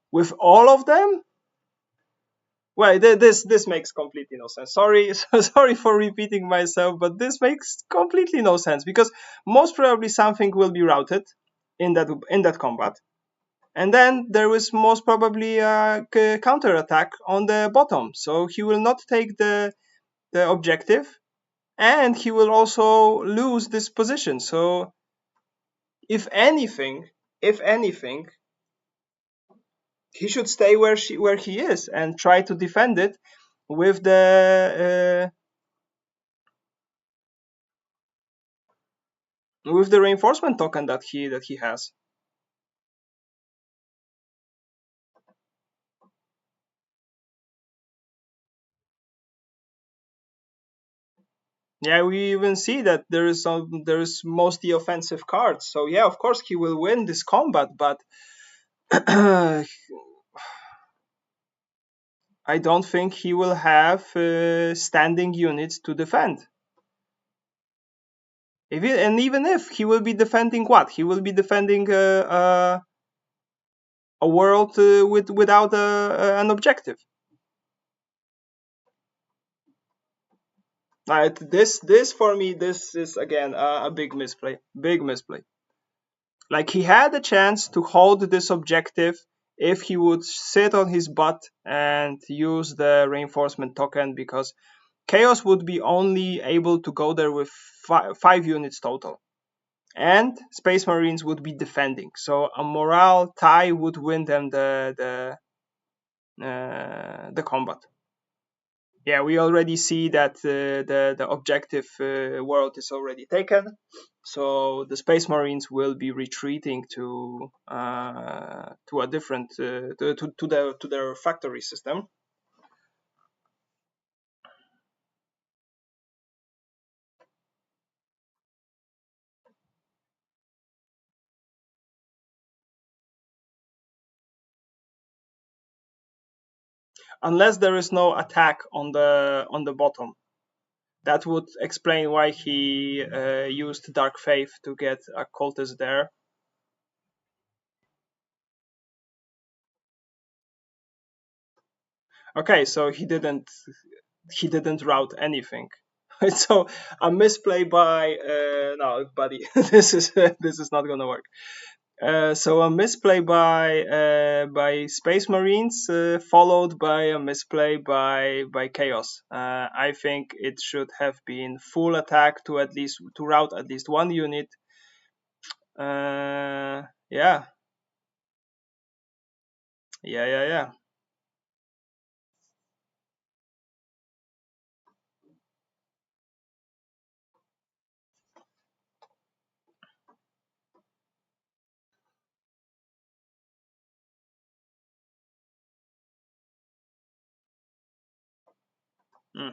With all of them? Well, this makes completely no sense. Sorry, sorry for repeating myself, but this makes completely no sense because most probably something will be routed in that combat, and then there is most probably a counter attack on the bottom. So he will not take the objective, and he will also lose this position. So if anything, he should stay where he is and try to defend it with the reinforcement token that he has. Yeah, we even see that there is mostly offensive cards. So yeah, of course he will win this combat, but I don't think he will have standing units to defend. Even if he will be defending what? He will be defending a world without an objective. This for me, this is again a big misplay. Big misplay. Like he had a chance to hold this objective if he would sit on his butt and use the reinforcement token, because Chaos would be only able to go there with five units total, and Space Marines would be defending. So a morale tie would win them the combat. Yeah, we already see that the objective world is already taken, so the Space Marines will be retreating to a different to their factory system. Unless there is no attack on the bottom, that would explain why he used Dark Faith to get a cultist there. Okay, so he didn't route anything. So a misplay by no, buddy, this is not gonna work. So a misplay by Space Marines, followed by a misplay by Chaos. I think it should have been full attack to route at least one unit. Yeah, yeah.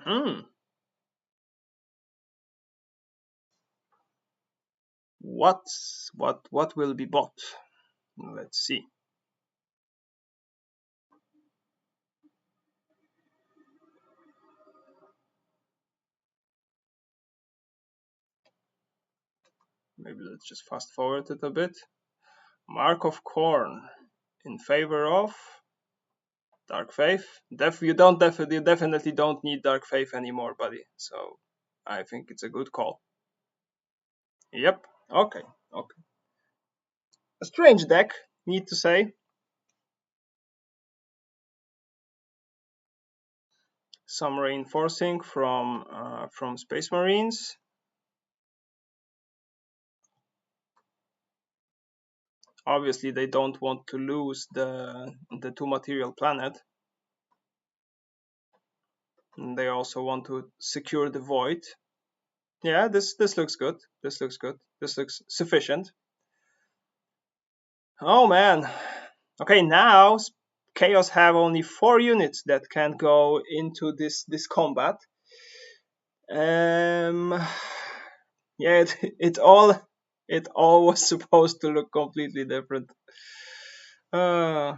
Hmm. What will be bought? Let's see. Maybe let's just fast forward it a bit. Mark of Corn in favor of Dark Faith. You definitely don't need Dark Faith anymore, buddy. So I think it's a good call. Yep. Okay. Okay. A strange deck, need to say. Some reinforcing from Space Marines. Obviously, they don't want to lose the 2 material planet. And they also want to secure the void. Yeah, this looks good. This looks good. This looks sufficient. Oh man. Okay, now Chaos have only 4 units that can go into this combat. Yeah, it all was supposed to look completely different. Uh,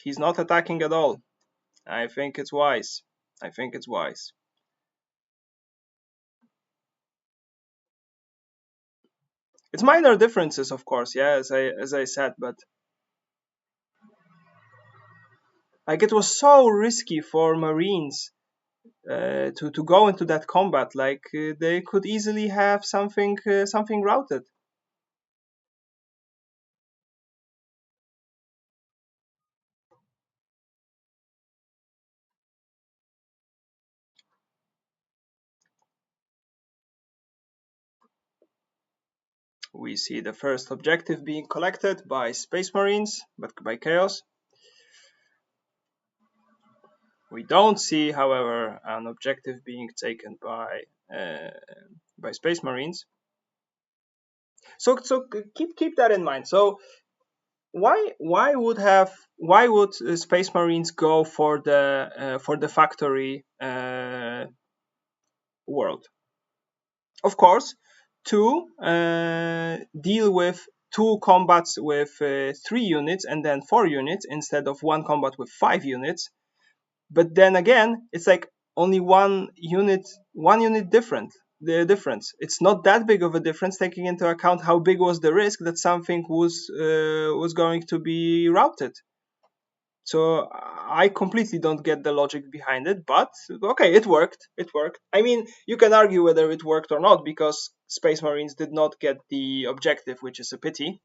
he's not attacking at all. I think it's wise. I think it's wise. It's minor differences, of course. Yeah, as I said, but like it was so risky for Marines to go into that combat. Like they could easily have something routed. We see the first objective being collected by Space Marines, but by Chaos. We don't see, however, an objective being taken by Space Marines. So keep that in mind. So why would Space Marines go for the factory world? Of course, to deal with 2 combats with 3 units and then 4 units instead of 1 combat with 5 units. But then again, it's like only 1 unit different. The difference. It's not that big of a difference, taking into account how big was the risk that something was going to be routed. So I completely don't get the logic behind it, but okay, it worked. It worked. I mean, you can argue whether it worked or not because Space Marines did not get the objective, which is a pity.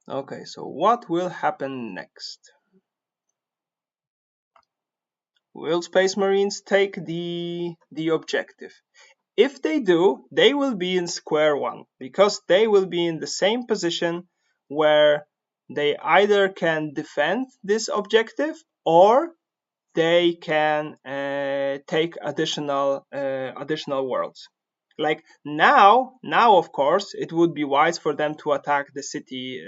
Okay, so what will happen next? Will Space Marines take the objective? If they do, they will be in square one because they will be in the same position where they either can defend this objective or they can take additional worlds. Like now of course it would be wise for them to attack the city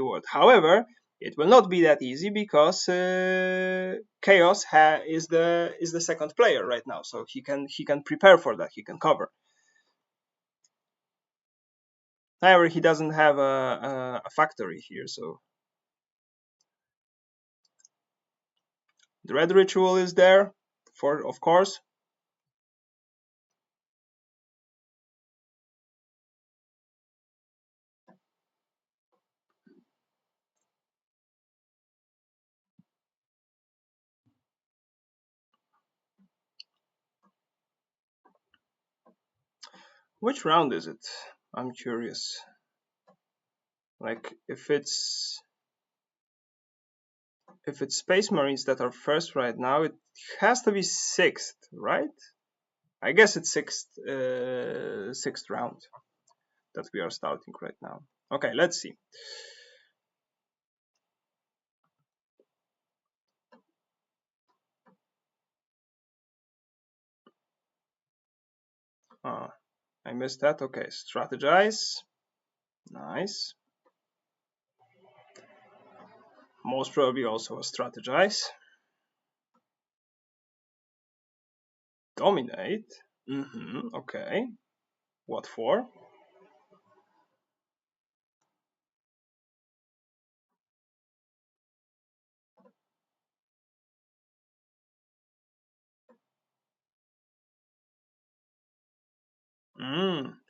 world. However, it will not be that easy because Chaos is the second player right now, so he can prepare for that. He can cover. However, he doesn't have a factory here, so the red ritual is there for, of course. Which round is it? I'm curious. Like if it's Space Marines that are first right now, it has to be sixth, right? I guess it's sixth round that we are starting right now. Okay, let's see. I missed that. Okay, strategize. Nice. Most probably also a strategize. Dominate. Okay. What for?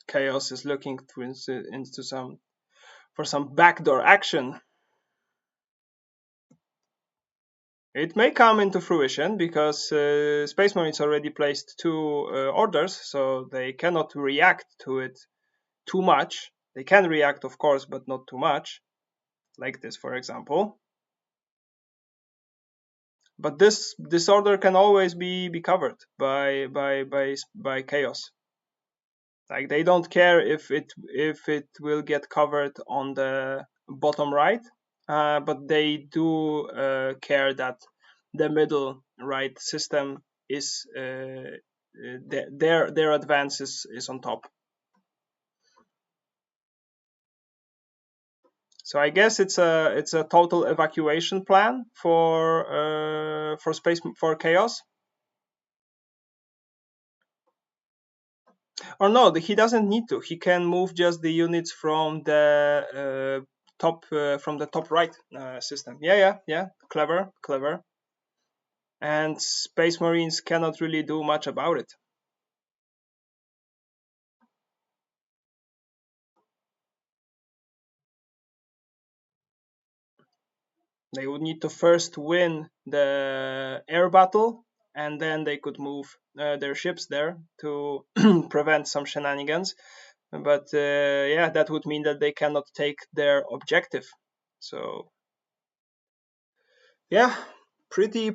Chaos is looking into some for some backdoor action. It may come into fruition because Space Marines already placed two orders, so they cannot react to it too much. They can react, of course, but not too much, like this, for example. But this order can always be covered by chaos. Like they don't care if it will get covered on the bottom right, but they do care that the middle right system is their advance is on top. So I guess it's a total evacuation plan for space for chaos. Or no, he doesn't need to. He can move just the units from the top right system. Yeah. Clever. And Space Marines cannot really do much about it. They would need to first win the air battle, and then they could move their ships there to prevent some shenanigans. But yeah, that would mean that they cannot take their objective. So yeah, pretty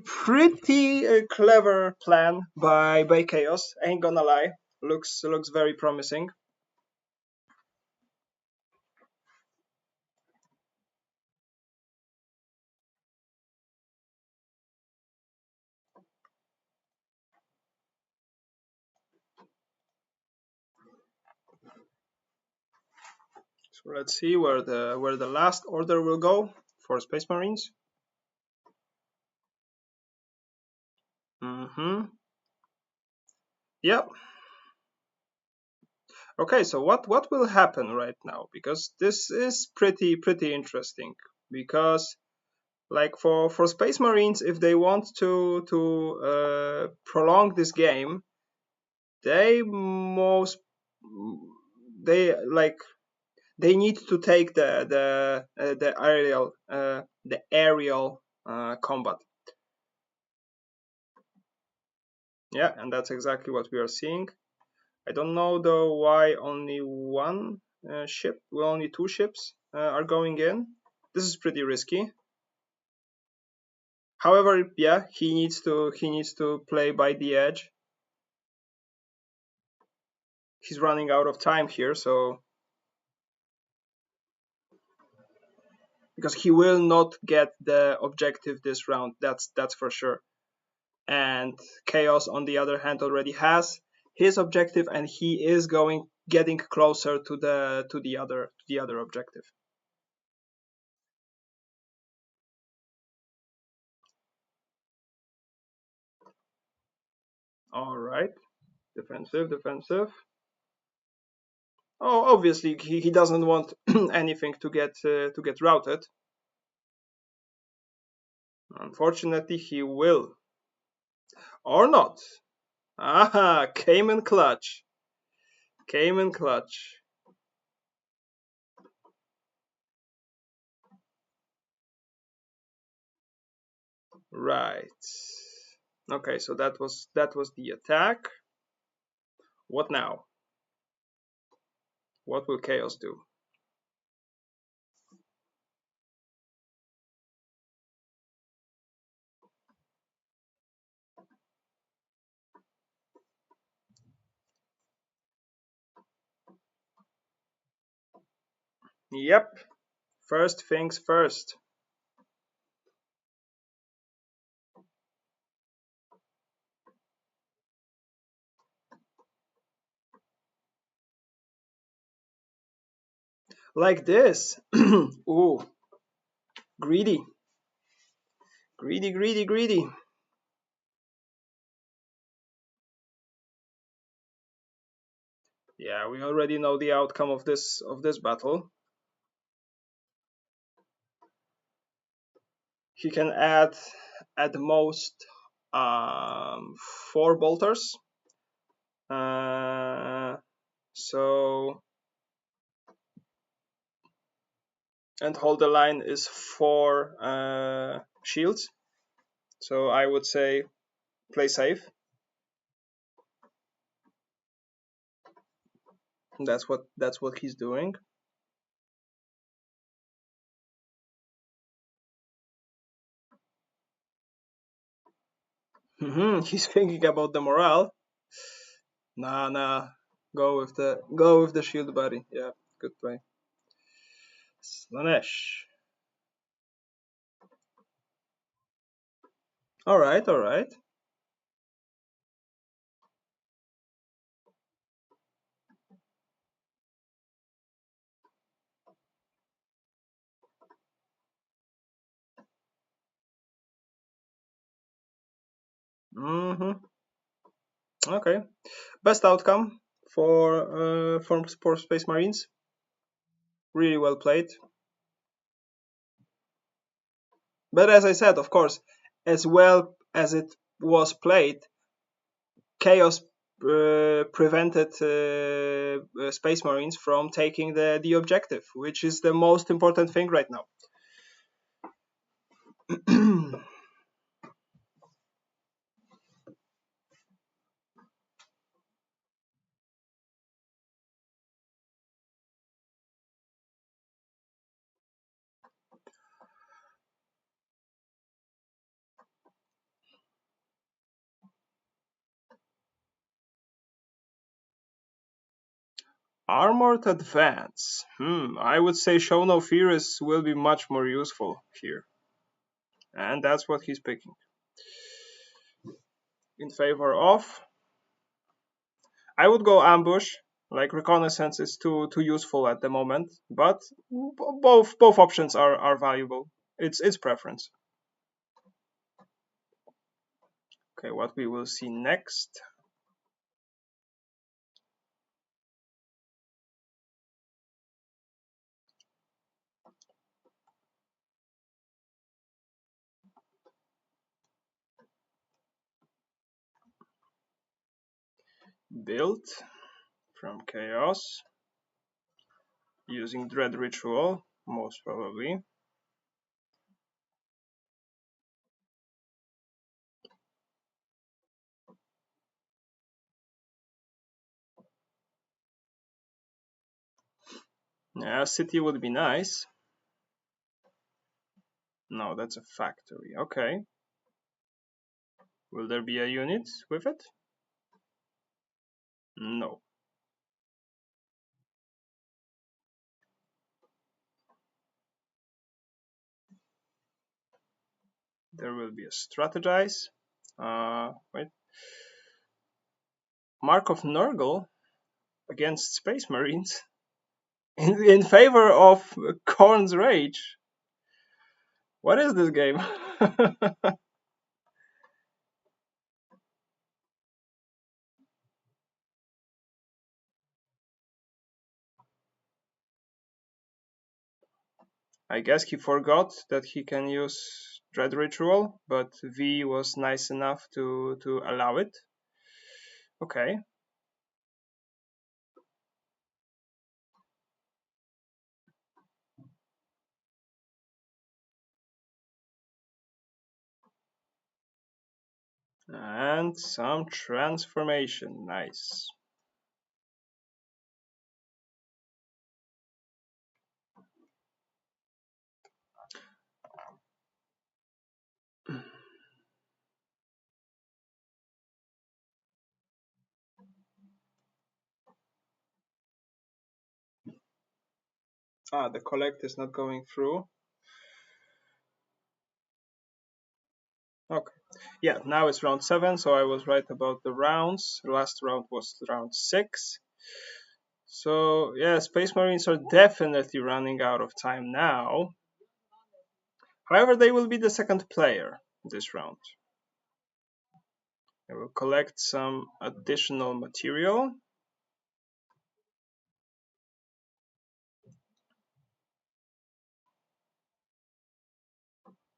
clever plan by Chaos. Ain't gonna lie, looks very promising. So let's see where the last order will go for Space Marines. Mm-hmm. Yep. Okay, so what will happen right now? Because this is pretty interesting. Because like for Space Marines, if they want to prolong this game, they most they like they need to take the aerial combat. Yeah, and that's exactly what we are seeing. I don't know though why only one ship, well, only two ships are going in. This is pretty risky. However, yeah, he needs to play by the edge. He's running out of time here, so because he will not get the objective this round, that's for sure. And Chaos, on the other hand, already has his objective, and he is getting closer to the other objective. All right, defensive. Oh, obviously he doesn't want anything to get routed. Unfortunately, he will or not. Aha, came in clutch. Came in clutch. Right. Okay, so that was the attack. What now? What will Chaos do? Yep. First things first. Like this. Ooh, greedy. Greedy. Yeah, we already know the outcome of this battle. He can add at the most um, 4 bolters. So, and hold the line is 4 shields. So I would say play safe. That's what he's doing. He's thinking about the morale. Nah. Go with the shield, buddy. Yeah, good play. Slanesh. All right. Mm-hmm. Okay. Best outcome for Space Marines. Really well played. But as I said, of course, as well as it was played, Chaos prevented Space Marines from taking the objective, which is the most important thing right now. Armored Advance. I would say Show No Fear will be much more useful here. And that's what he's picking. In favor of... I would go Ambush. Like Reconnaissance is too useful at the moment, but both options are valuable. It's preference. Okay, what we will see next. Build from Chaos using Dread Ritual, most probably. Yeah, city would be nice. No, that's a factory. Okay. Will there be a unit with it? No. There will be a strategize. Wait. Mark of Nurgle against Space Marines in favor of Khorne's Rage. What is this game? I guess he forgot that he can use Dread Ritual, but V was nice enough to allow it. Okay. And some transformation. Nice. The collect is not going through. Okay. Yeah, now it's round 7, so I was right about the rounds. The last round was round 6. So, yeah, Space Marines are definitely running out of time now. However, they will be the second player this round. I will collect some additional material.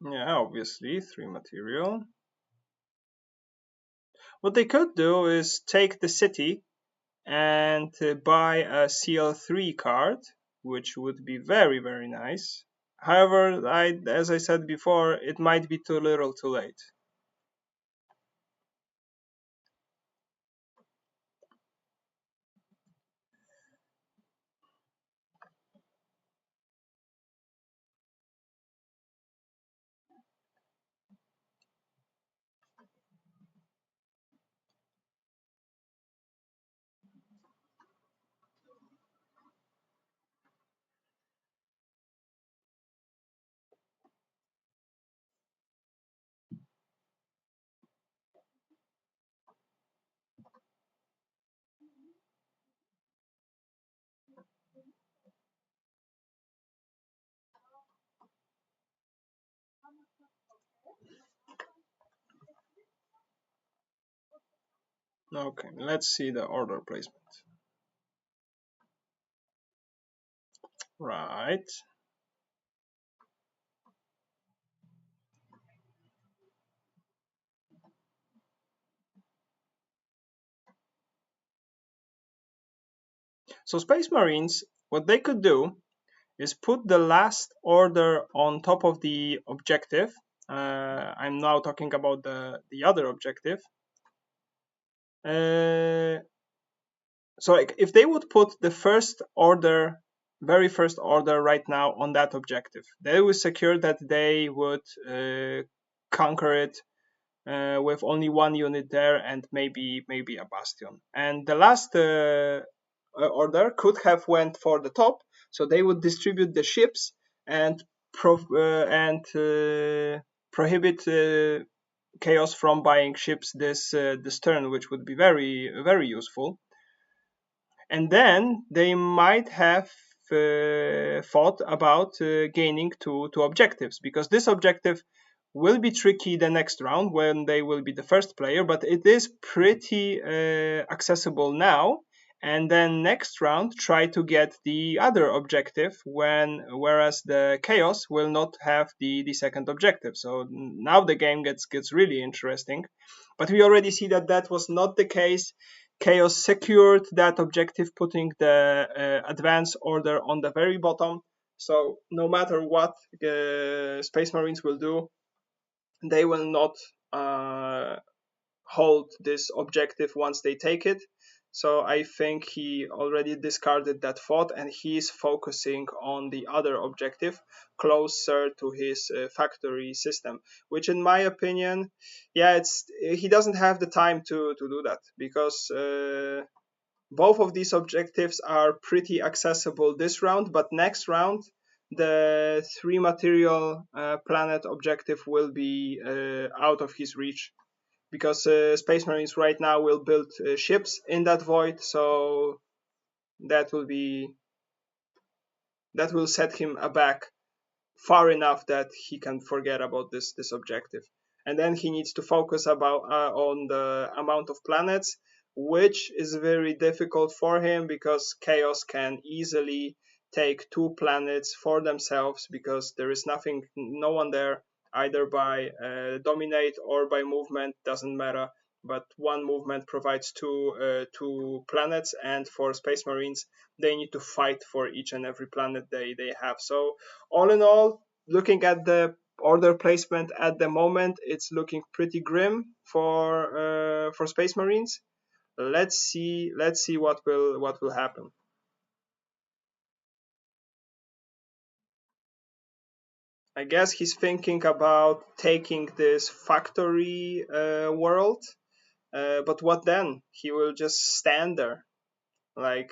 Yeah, obviously, 3 material. What they could do is take the city and buy a CL3 card, which would be very, very nice. However, as I said before, it might be too little too late. Okay, let's see the order placement. Right. So Space Marines, what they could do is put the last order on top of the objective. I'm now talking about the other objective. So like, if they would put the very first order right now on that objective, they would secure that they would conquer it with only one unit there and maybe a bastion. And the last order could have went for the top, so they would distribute the ships and prohibit chaos from buying ships this turn, which would be very very useful. And then they might have thought about gaining two objectives, because this objective will be tricky the next round when they will be the first player, but it is pretty accessible now. And then next round try to get the other objective, whereas the chaos will not have the second objective. So now the game gets really interesting. But we already see that that was not the case. Chaos secured that objective, putting the advance order on the very bottom. So no matter what Space Marines will do, they will not hold this objective once they take it. So I think he already discarded that thought, and he's focusing on the other objective closer to his factory system, which in my opinion, yeah, it's he doesn't have the time to do that, because both of these objectives are pretty accessible this round, but next round the three material planet objective will be out of his reach, because Space Marines right now will build ships in that void, so that will be that will set him aback far enough that he can forget about this objective, and then he needs to focus about on the amount of planets, which is very difficult for him, because chaos can easily take two planets for themselves, because there is no one there, either by dominate or by movement, doesn't matter, but one movement provides two planets, and for Space Marines they need to fight for each and every planet they have. So all in all, looking at the order placement at the moment, it's looking pretty grim for Space Marines. Let's see what will happen. I guess he's thinking about taking this factory world, but what then? He will just stand there, like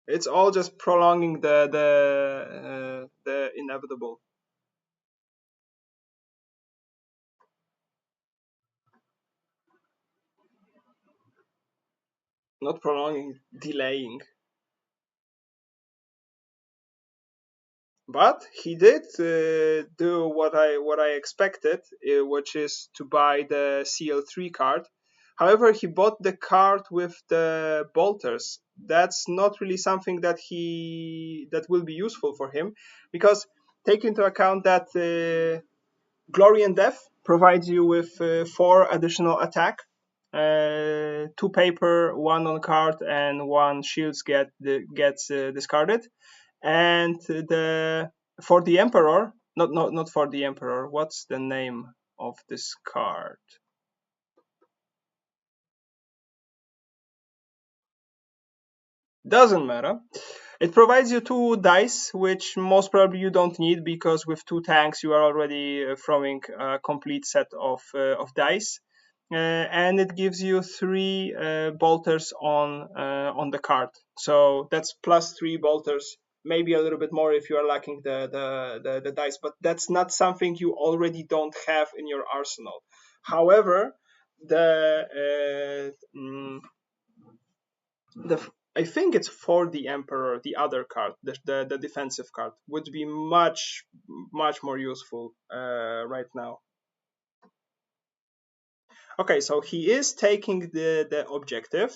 it's all just prolonging the inevitable, not prolonging, delaying. But he did do what I expected, which is to buy the CL3 card. However, he bought the card with the bolters. That's not really something that will be useful for him, because take into account that Glory and Death provides you with 4 additional attack, 2 paper, 1 on card, and 1 shields gets discarded. And the for the Emperor, not for the Emperor. What's the name of this card? Doesn't matter. It provides you 2 dice, which most probably you don't need because with 2 tanks you are already throwing a complete set of dice. And it gives you 3 bolters on the card. So that's +3 bolters, maybe a little bit more if you are lacking the dice, but that's not something you already don't have in your arsenal. However, the I think it's for the Emperor, the other card, the defensive card, would be much more useful right now. Okay, so he is taking the objective.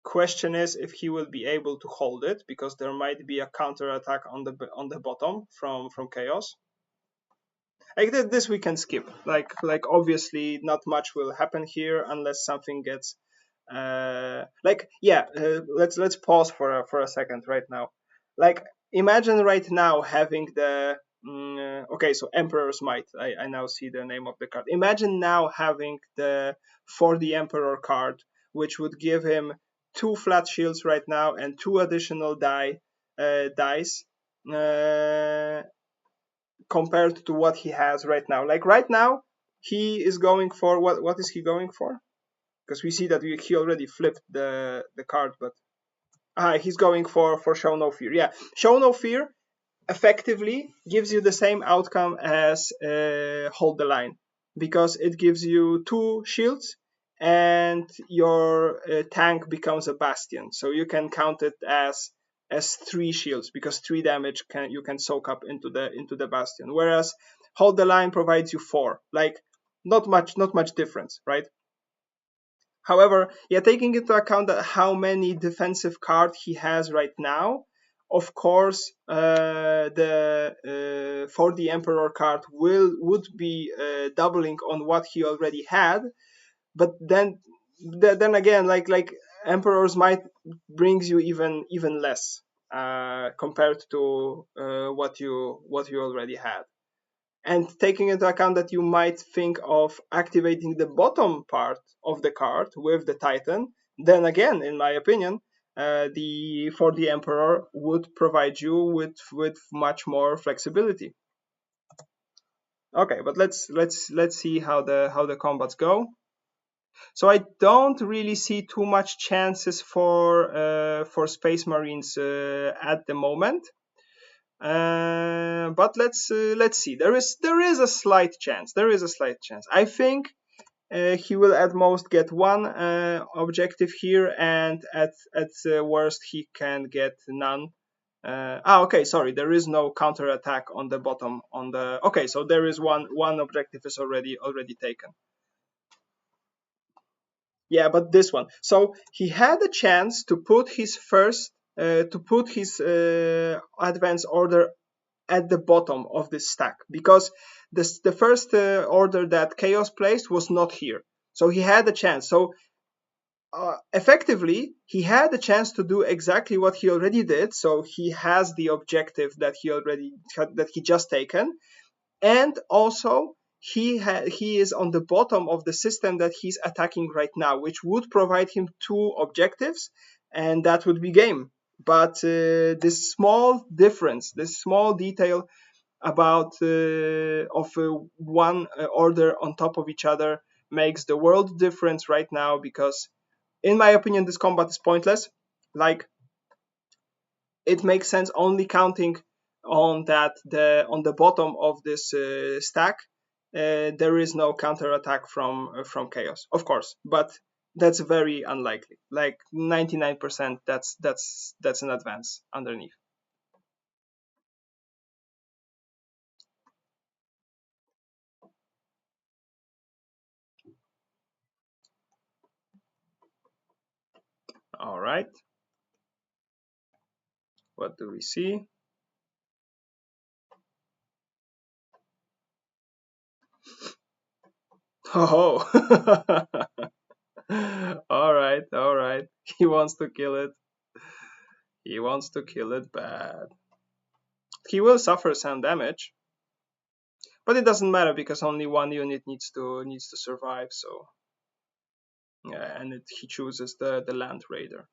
Question is if he will be able to hold it, because there might be a counter attack on the bottom from Chaos. Like this we can skip. Like obviously not much will happen here unless something gets let's pause for a second right now. Like imagine right now having the okay, so Emperor's Might. I now see the name of the card. Imagine now having the for the Emperor card, which would give him 2 flat shields right now and 2 additional dice compared to what he has right now. Like right now, he is going for what is he going for? Because we see that he already flipped the card, but he's going for Show No Fear. Yeah, Show No Fear effectively gives you the same outcome as Hold the Line, because it gives you 2 shields and your tank becomes a bastion, so you can count it as 3 shields because 3 damage you can soak up into the bastion, whereas Hold the Line provides you 4. Like not much difference, right? However, yeah, taking into account that how many defensive cards he has right now, of course, the for the Emperor card would be doubling on what he already had. But then again, like Emperor's Might brings you even less compared to what you already had. And taking into account that you might think of activating the bottom part of the card with the Titan, then again, in my opinion, the for the Emperor would provide you with much more flexibility. Okay, but let's see how the combats go. So I don't really see too much chances for Space Marines at the moment. But let's see. There is a slight chance. There is a slight chance. I think he will at most get 1 objective here, and at worst he can get none. Okay, sorry. There is no counter attack on the bottom. Okay, so there is one objective is already taken. Yeah, but this one. So he had a chance to put his advance order at the bottom of this stack, because the first order that Chaos placed was not here. So he had a chance. So effectively, he had a chance to do exactly what he already did. So he has the objective that he just taken, and also he is on the bottom of the system that he's attacking right now, which would provide him 2 objectives, and that would be game. But this small difference, this small detail about of one order on top of each other makes the world difference right now, because in my opinion this combat is pointless. Like it makes sense only counting on the bottom of this stack there is no counter attack from Chaos, of course, but that's very unlikely. Like 99%, that's an advance underneath. All right, what do we see? Oh, all right, all right. He wants to kill it. He wants to kill it bad. He will suffer some damage, but it doesn't matter because only one unit needs to survive. So yeah, and he chooses the land raider.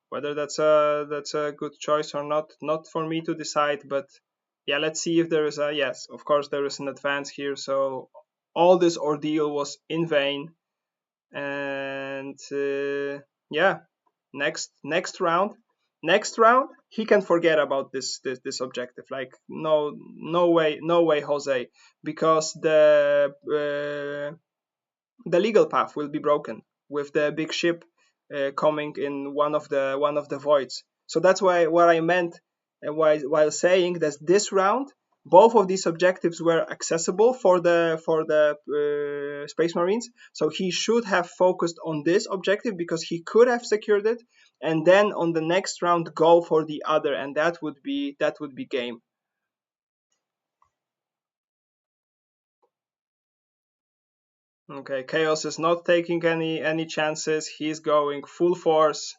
Whether that's a good choice or not for me to decide. But yeah, let's see if there is a yes. Of course, there is an advance here. So all this ordeal was in vain. And yeah, next round he can forget about this objective. Like no way, Jose, because the legal path will be broken with the big ship coming in one of the voids. So that's why what I meant while saying that this round both of these objectives were accessible for the Space Marines. So he should have focused on this objective because he could have secured it, and then on the next round go for the other, and that would be game. Okay, Chaos is not taking any chances. He's going full force.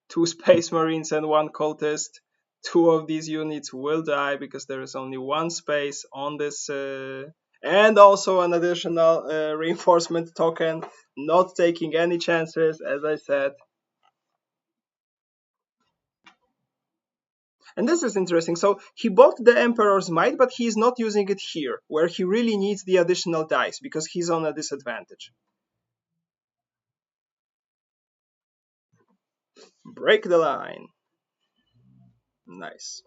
Two Space Marines and one Cultist. Two of these units will die because there is only one space on this, and also an additional reinforcement token. Not taking any chances, as I said. And this is interesting. So he bought the Emperor's Might, but he's not using it here, where he really needs the additional dice because he's on a disadvantage. Break the line. Nice.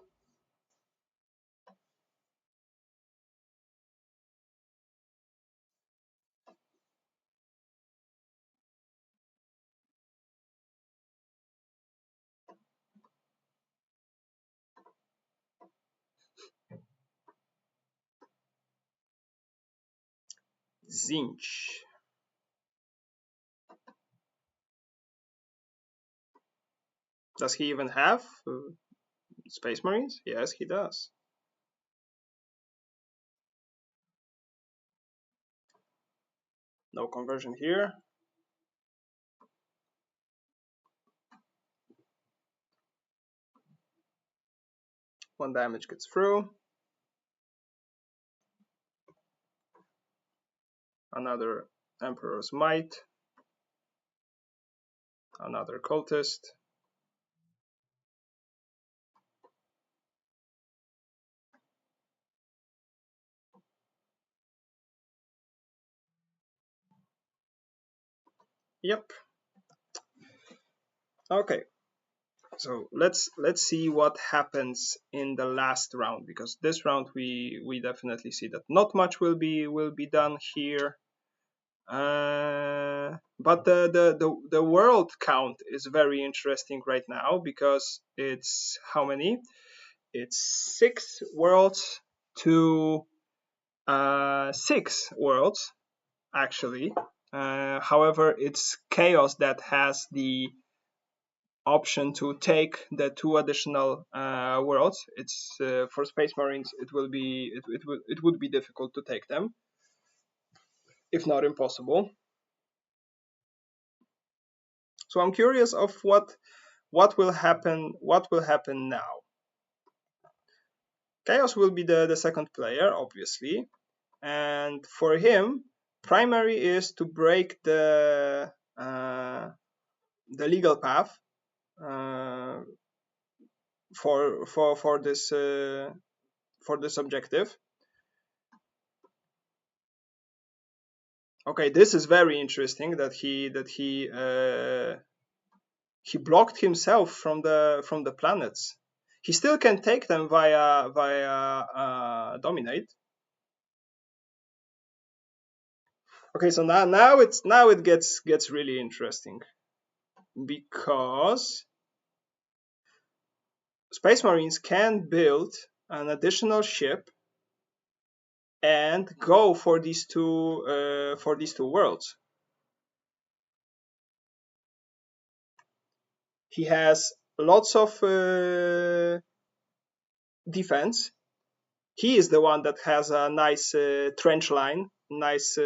Zinch. Does he even have Space Marines? Yes, he does. No conversion here. One damage gets through. Another Emperor's Might. Another Cultist. Yep. Okay. So let's see what happens in the last round, because this round we definitely see that not much will be done here. But the world count is very interesting right now because it's how many? It's 6 worlds to 6 worlds actually. However, it's Chaos that has the option to take the two additional worlds. It's for Space Marines. It would be difficult to take them, if not impossible. So I'm curious of what will happen. What will happen now? Chaos will be the second player, obviously, and for him, primary is to break the legal path uh, for this objective. Okay, this is very interesting that he blocked himself from the planets. He still can take them via dominate. Okay, so now it gets really interesting because Space Marines can build an additional ship and go for these two worlds. He has lots of defense. He is the one that has a nice trench line nice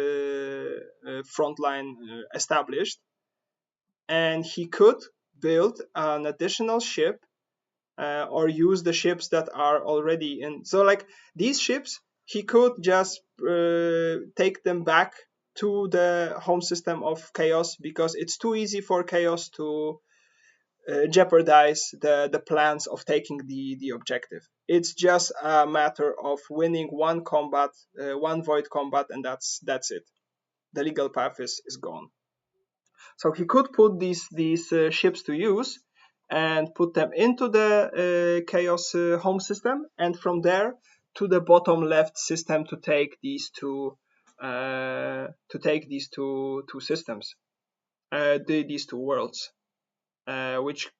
front line established, and he could build an additional ship or use the ships that are already in. So like these ships, he could just take them back to the home system of Chaos, because it's too easy for Chaos to jeopardize the plans of taking the objective. It's just a matter of winning one combat, one void combat, and that's it. The legal path is gone. So he could put these ships to use and put them into the Chaos home system, and from there to the bottom left system to take these two systems, these two worlds, which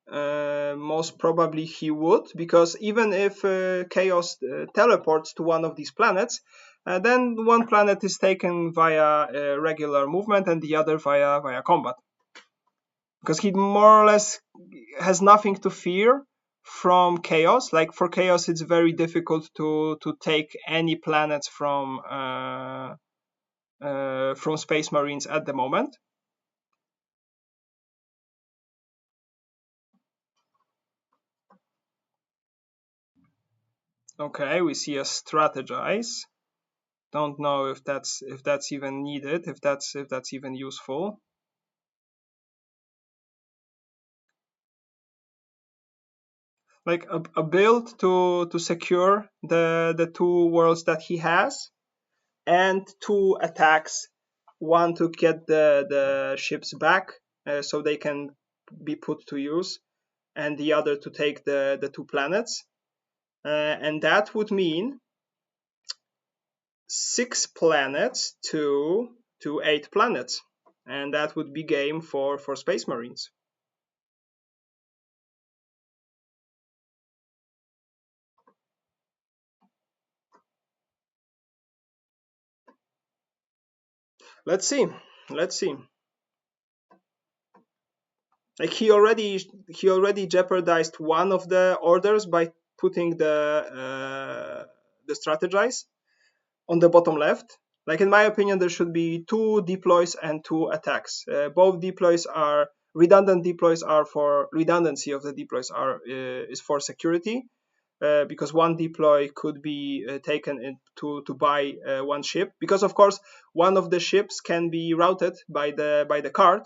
most probably he would, because even if Chaos teleports to one of these planets, then one planet is taken via regular movement and the other via combat, because he more or less has nothing to fear from Chaos. Like for Chaos, it's very difficult to take any planets from Space Marines at the moment. Okay, we see a strategize. Don't know if that's even needed, if that's even useful. Like a build to secure the two worlds that he has, and two attacks, one to get the ships back so they can be put to use, and the other to take the two planets, and that would mean 6 planets to 8 planets, and that would be game for Space Marines. Let's see. Like he already jeopardized one of the orders by putting the strategize on the bottom left. Like in my opinion, there should be 2 deploys and 2 attacks. Both deploys are redundant. Deploys are for redundancy of the deploys are is for security, because one deploy could be taken to buy one ship, because of course one of the ships can be routed by the card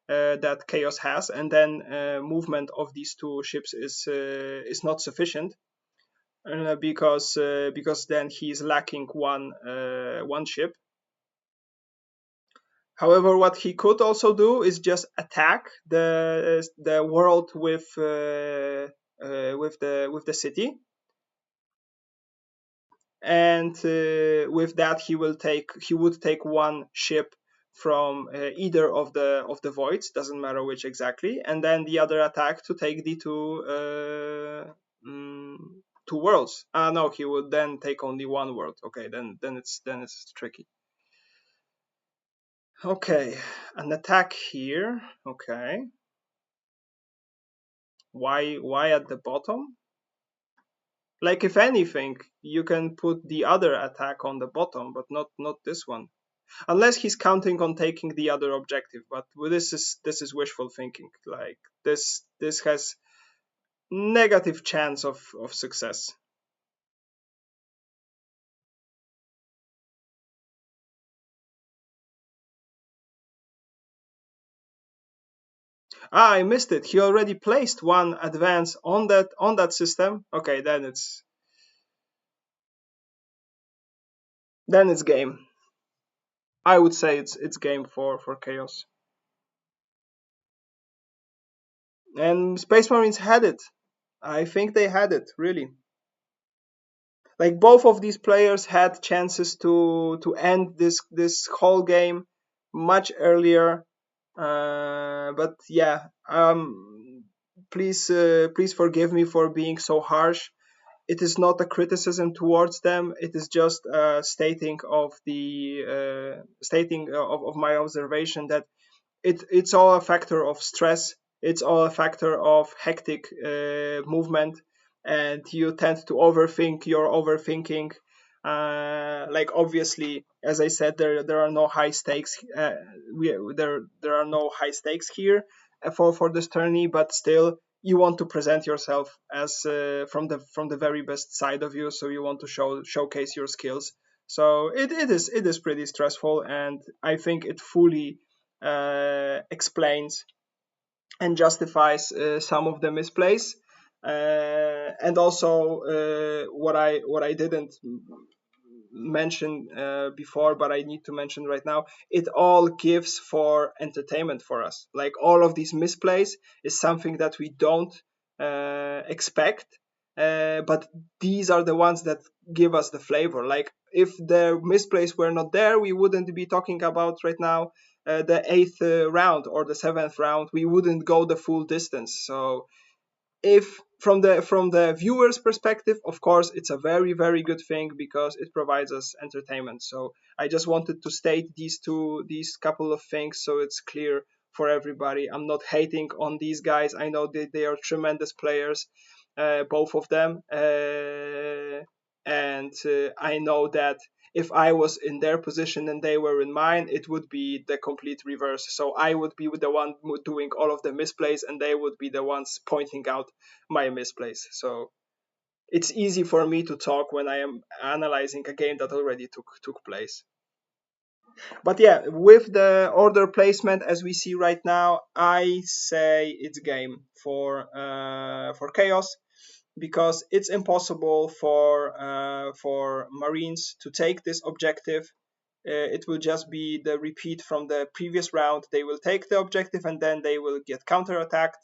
that Chaos has, and then movement of these 2 ships is not sufficient, because then he's lacking one ship. However, what he could also do is just attack the world with the city, and with that he would take one ship from either of the voids, doesn't matter which exactly, and then the other attack to take the two worlds. No, he would then take only one world. Okay, then it's tricky. Okay, an attack here. Okay, why at the bottom? Like if anything, you can put the other attack on the bottom, but not this one, unless he's counting on taking the other objective. But this is wishful thinking. Like this has negative chance of success. I missed it. He already placed one advance on that system. Okay, then it's game. I would say it's game for Chaos. And Space Marines had it. I think they had it, really. Like both of these players had chances to end this whole game much earlier. But yeah, please forgive me for being so harsh. It is not a criticism towards them. It is just stating of my observation that it's all a factor of stress. It's all a factor of hectic movement, and you tend to overthink. You're overthinking. Like obviously, as I said, there are no high stakes. There are no high stakes here for this tourney, but still you want to present yourself as from the very best side of you. So you want to showcase your skills. So it is pretty stressful, and I think it fully explains and justifies some of the misplays. And also what I didn't mention before, but I need to mention right now, it all gives for entertainment for us. Like all of these misplays is something that we don't expect, but these are the ones that give us the flavor. Like if the misplays were not there, we wouldn't be talking about right now the eighth round or the seventh round. We wouldn't go the full distance. So if from the viewer's perspective, of course it's a very good thing because it provides us entertainment. So I just wanted to state these couple of things so it's clear for everybody. I'm not hating on these guys. I know they are tremendous players, both of them, and I know that if I was in their position and they were in mine, it would be the complete reverse. So I would be the one doing all of the misplays, and they would be the ones pointing out my misplays. So it's easy for me to talk when I am analyzing a game that already took place. But yeah, with the order placement as we see right now, I say it's game for chaos, because it's impossible for Marines to take this objective. It will just be the repeat from the previous round. They will take the objective and then they will get counterattacked.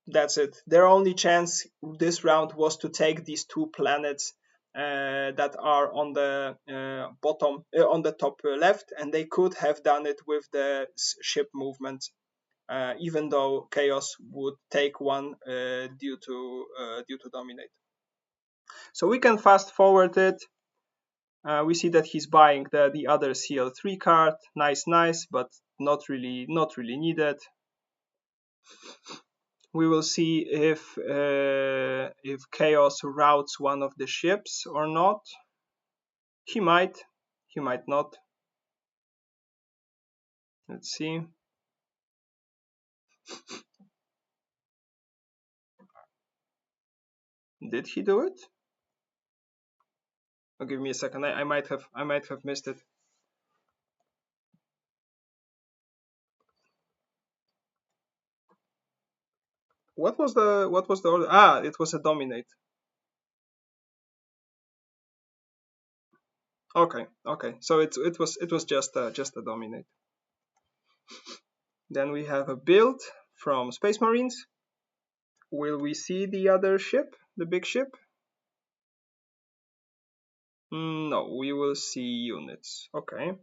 That's it. Their only chance this round was to take these two planets that are on the on the top left, and they could have done it with the ship movement, even though Chaos would take one due to dominate. So we can fast forward it. We see that he's buying the other CL3 card. Nice, but not really needed. We will see if Chaos routes one of the ships or not. He might not. Let's see. Did he do it? Oh, give me a second. I might have missed it. What was the order? Ah, it was a dominate. Okay. So it was just a dominate. Then we have a build from Space Marines. Will we see the other ship, the big ship? No, we will see units. Okay.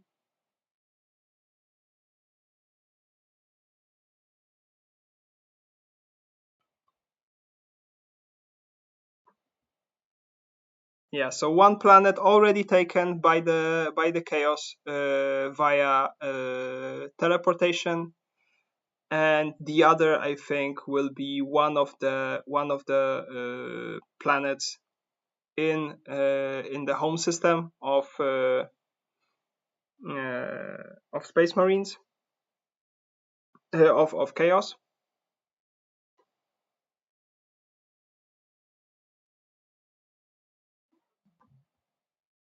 Yeah, so one planet already taken by the chaos via teleportation, and the other I think will be one of the planets in the home system of Space Marines of chaos.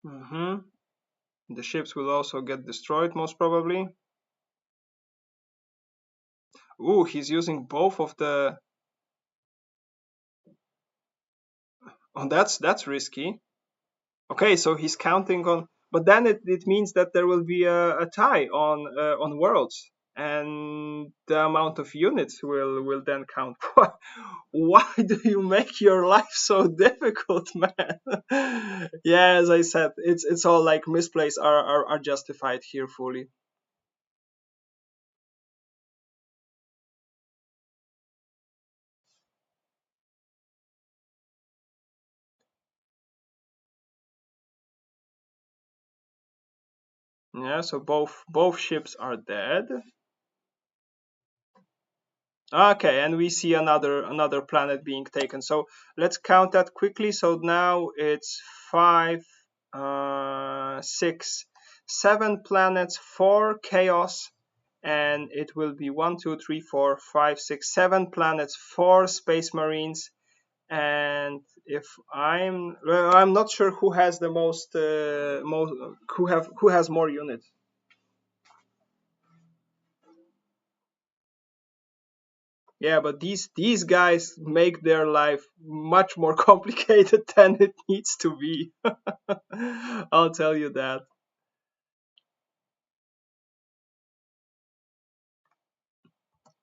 hmm The ships will also get destroyed most probably. Ooh, he's using both of the. Oh, that's risky. Okay, so he's counting on, but then it means that there will be a tie on worlds, and the amount of units will then count. Why do you make your life so difficult, man? Yeah, as I said, it's all like misplays are justified here fully. Yeah, so both ships are dead. Okay, and we see another planet being taken. So let's count that quickly. So now it's five, 6, 7 planets, 4 chaos, and it will be 1, 2, 3, 4, 5, 6, 7 planets, 4 space marines. And if I'm not sure who has the most, who has more units. Yeah, but these guys make their life much more complicated than it needs to be. I'll tell you that.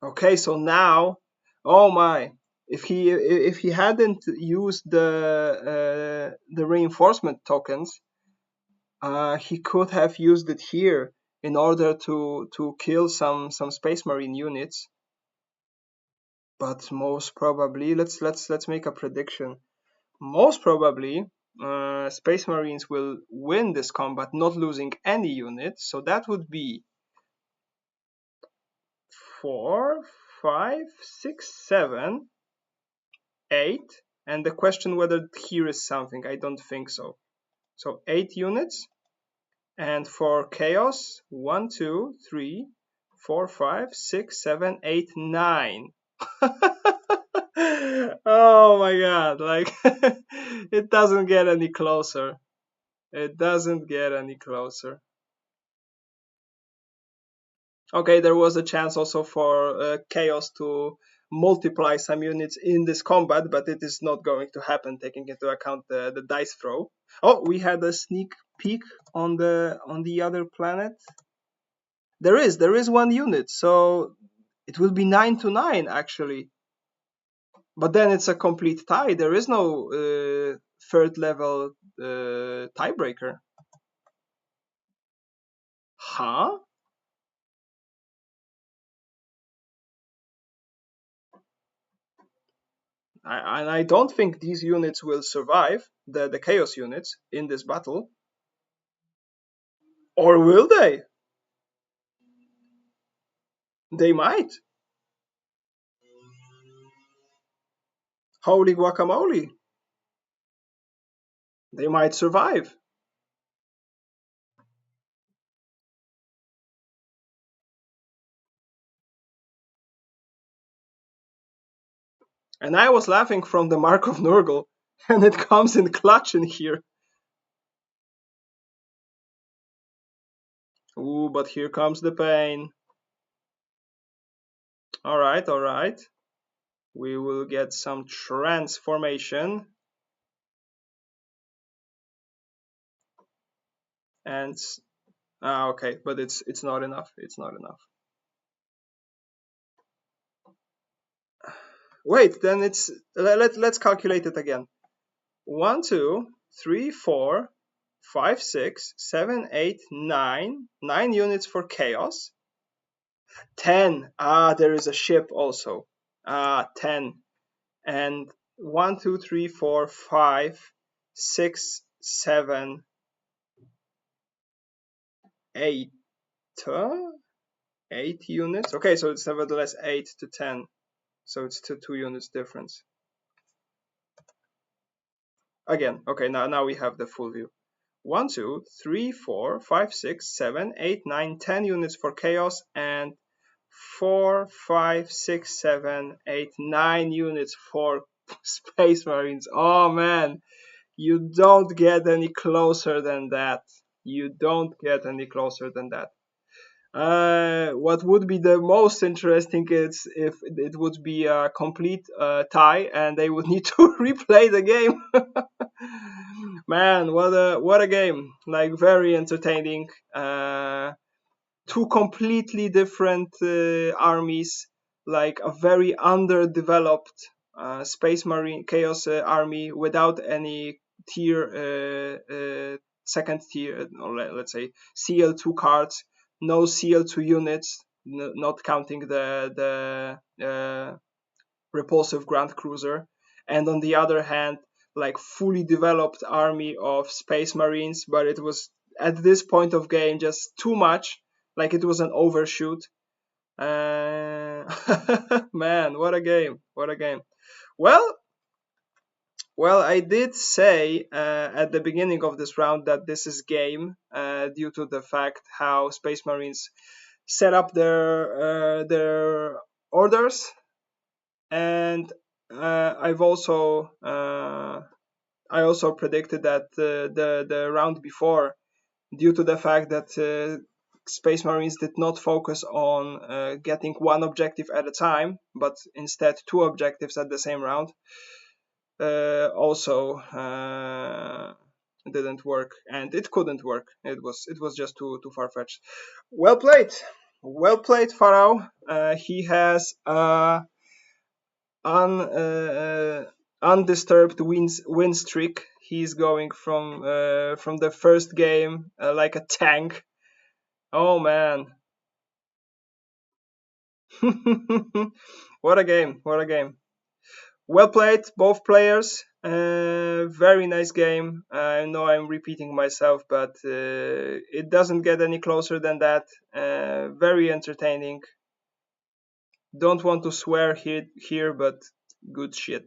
Okay, so now, oh my, if he hadn't used the reinforcement tokens, he could have used it here in order to kill some space marine units. But most probably, let's make a prediction. Most probably, space marines will win this combat, not losing any unit. So that would be 4, 5, 6, 7, 8. And the question whether here is something, I don't think so. So 8 units. And for chaos, 1, 2, 3, 4, 5, 6, 7, 8, 9. Oh my god, like it doesn't get any closer. It doesn't get any closer. Okay, there was a chance also for chaos to multiply some units in this combat, but it is not going to happen taking into account the dice throw. Oh, we had a sneak peek on the other planet. There is 1 unit, so it will be 9-9 actually. But then it's a complete tie. There is no third level tiebreaker. Huh? I don't think these units will survive, the chaos units, in this battle. Or will they? They might. Holy guacamole. They might survive. And I was laughing from the Mark of Nurgle, and it comes in clutch in here. Ooh, but here comes the pain. Alright, alright. We will get some transformation. And okay, but it's not enough. It's not enough. Wait, then let's calculate it again. 1, 2, 3, 4, 5, 6, 7, 8, 9. 9 units for chaos. 10. There is a ship also. 10. And 1, 2, 3, 4, 5, 6, 7, 8. 8 units. Okay, so it's nevertheless 8 to 10. So it's 2 units difference. Again, okay, now we have the full view. 1, 2, 3, 4, 5, 6, 7, 8, 9, 10 units for chaos, and 4, 5, 6, 7, 8, 9 units for space marines. Oh man, you don't get any closer than that. You don't get any closer than that. What would be the most interesting is if it would be a complete tie and they would need to replay the game. Man, what a game! Like very entertaining. Two completely different armies, like a very underdeveloped space marine chaos army without any tier second tier, or let's say CL2 cards, no CL2 units, not counting the repulsive Grand Cruiser, and on the other hand, like fully developed army of space marines, but it was at this point of game just too much, like it was an overshoot. Man, what a game! What a game! Well, Well, I did say at the beginning of this round that this is game due to the fact how Space Marines set up their orders, and I've also I also predicted that the round before, due to the fact that Space Marines did not focus on getting one objective at a time, but instead two objectives at the same round, also didn't work, and it couldn't work. It was just too far fetched. Well played, Farau. He has un, undisturbed win streak. He's going from the first game like a tank. Oh man. What a game! What a game! Well played, both players. Very nice game. I know I'm repeating myself, but it doesn't get any closer than that. Very entertaining. Don't want to swear here, but good shit.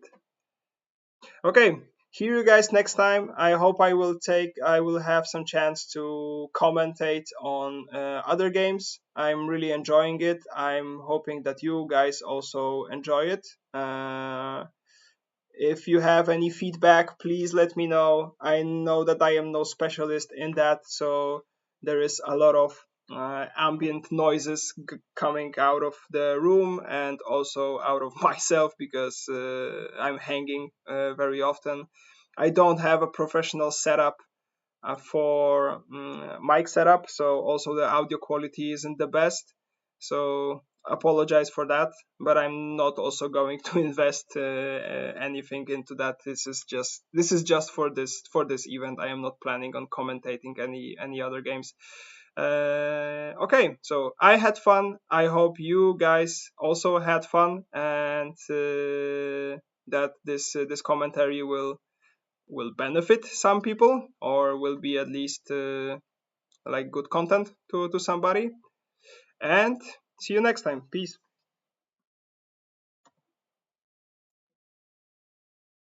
Okay, hear you guys next time. I hope I will have some chance to commentate on other games. I'm really enjoying it. I'm hoping that you guys also enjoy it. If you have any feedback, please let me know. I know that I am no specialist in that, so there is a lot of ambient noises coming out of the room and also out of myself because I'm hanging very often. I don't have a professional setup for mic setup, so also the audio quality isn't the best. So apologize for that, but I'm not also going to invest anything into that. This is just for this event. I am not planning on commentating any other games. Okay, so I had fun. I hope you guys also had fun, and that this commentary will benefit some people or will be at least like good content to somebody. And see you next time. Peace.